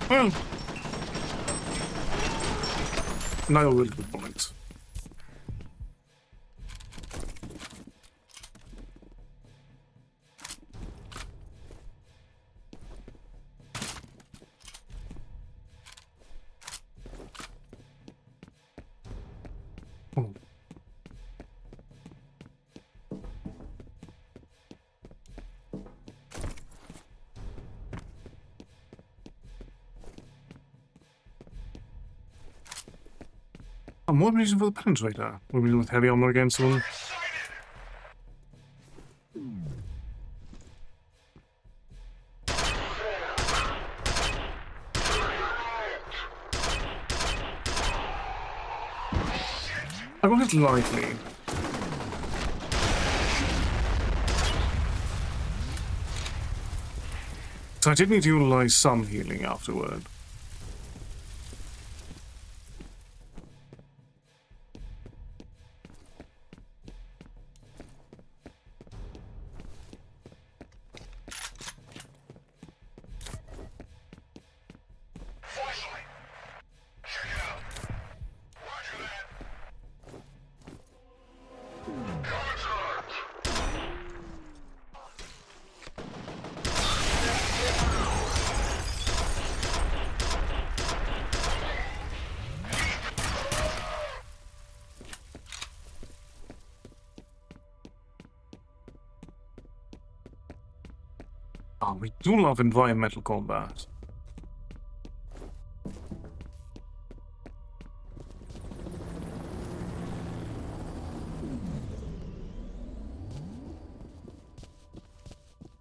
Well, now really good points. Oh. More reason for the penetrator. We're dealing with heavy armor again soon. I got it lightly. So I did need to utilize some healing afterward. Oh, we do love environmental combat.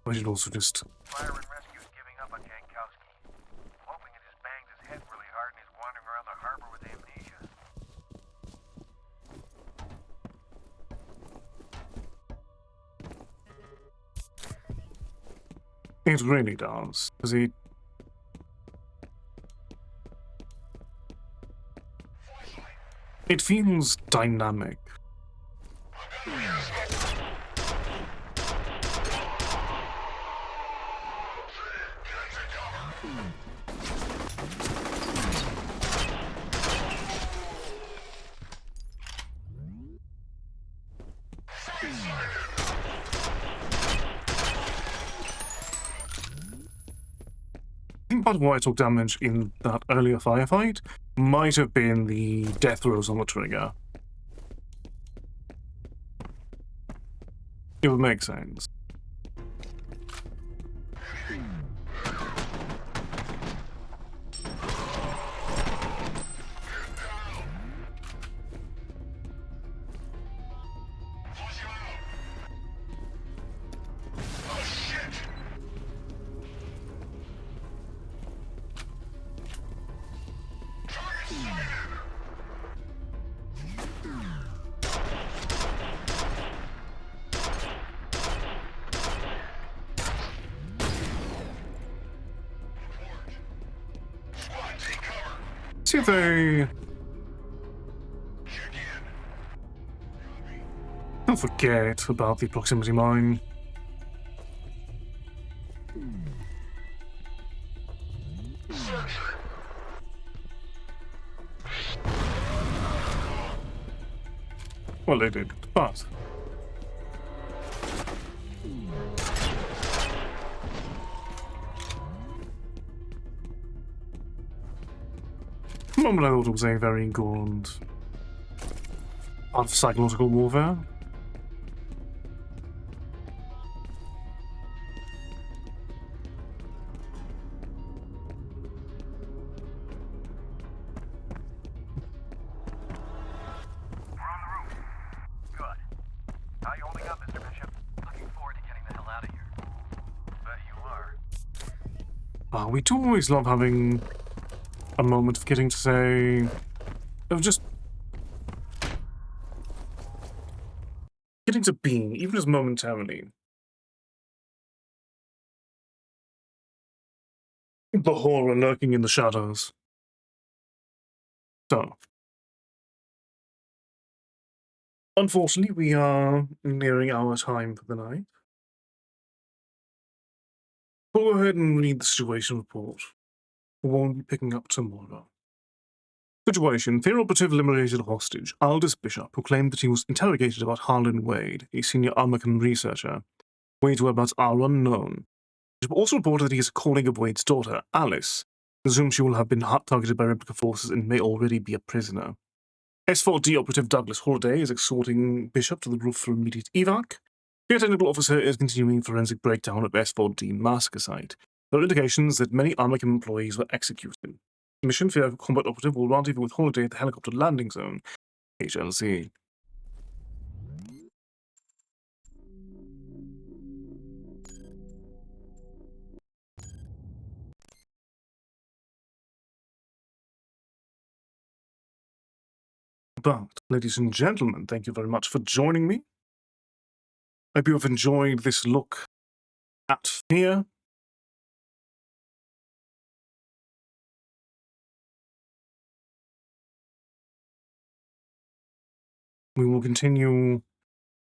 I should also just... Fire and rescue's giving up on Jankowski. I'm hoping it just banged his head really hard and he's wandering around the harbor with amnesia. It really does, because he... It feels dynamic. I think part of why I took damage in that earlier firefight might have been the death throws on the trigger. It would make sense. See if they... Don't forget about the proximity mine. Well, they did, but... the moment I thought it was a very good part of psychological warfare. How you holding up, Mr. Bishop? Looking forward to getting the hell out of here. Bet you are. We do always love having a moment of getting to say... of just... getting to be, even just momentarily. The horror lurking in the shadows. So... unfortunately, we are nearing our time for the night. We'll go ahead and read the situation report. We won't be picking up tomorrow. Situation: F.E.A.R operative liberated a hostage, Aldous Bishop, who claimed that he was interrogated about Harlan Wade, a senior Armacan researcher. Wade's whereabouts are unknown. Bishop also reported that he is a colleague of Wade's daughter, Alice, assumes she will have been targeted by replica forces and may already be a prisoner. S4D operative Douglas Holliday is escorting Bishop to the roof for immediate evac. The technical officer is continuing forensic breakdown of S4D massacre site. There are indications that many Armacan employees were executed. Mission: F.E.A.R combat operative will rendezvous with Holliday at the helicopter landing zone, HLZ. But, ladies and gentlemen, thank you very much for joining me. I hope you have enjoyed this look at F.E.A.R. We will continue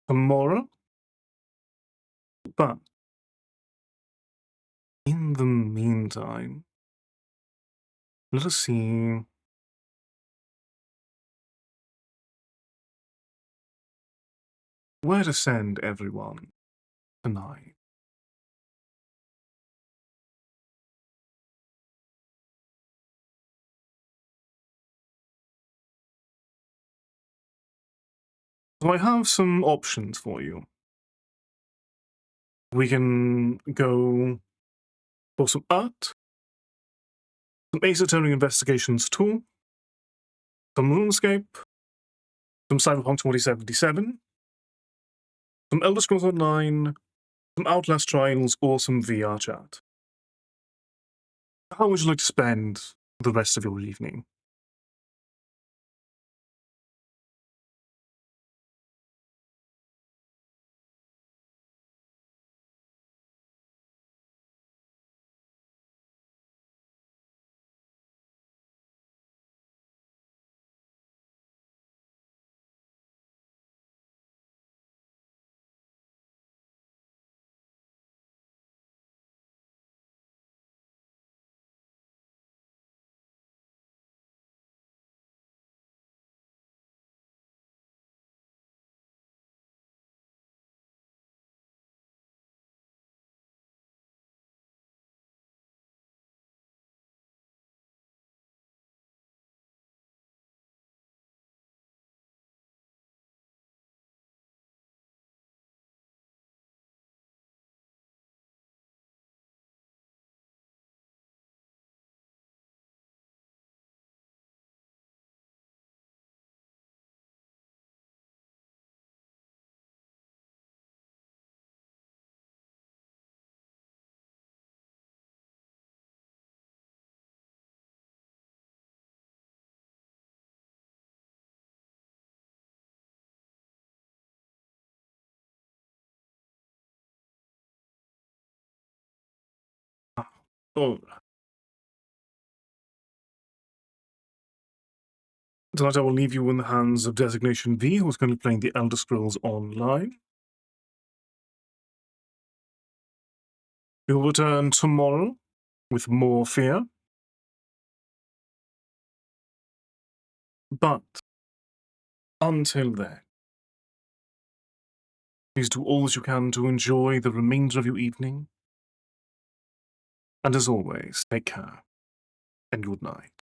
tomorrow, but in the meantime, let us see where to send everyone tonight. So I have some options for you. We can go for some art, some Ace Attorney Investigations 2, some RuneScape, some Cyberpunk 2077, some Elder Scrolls Online, some Outlast Trials, or some VR chat. How would you like to spend the rest of your evening? Oh. Tonight I will leave you in the hands of Designation V, who's going to be playing the Elder Scrolls Online. We will return tomorrow with more F.E.A.R. But until then, Please do all that you can to enjoy the remainder of your evening. And as always, take care and good night.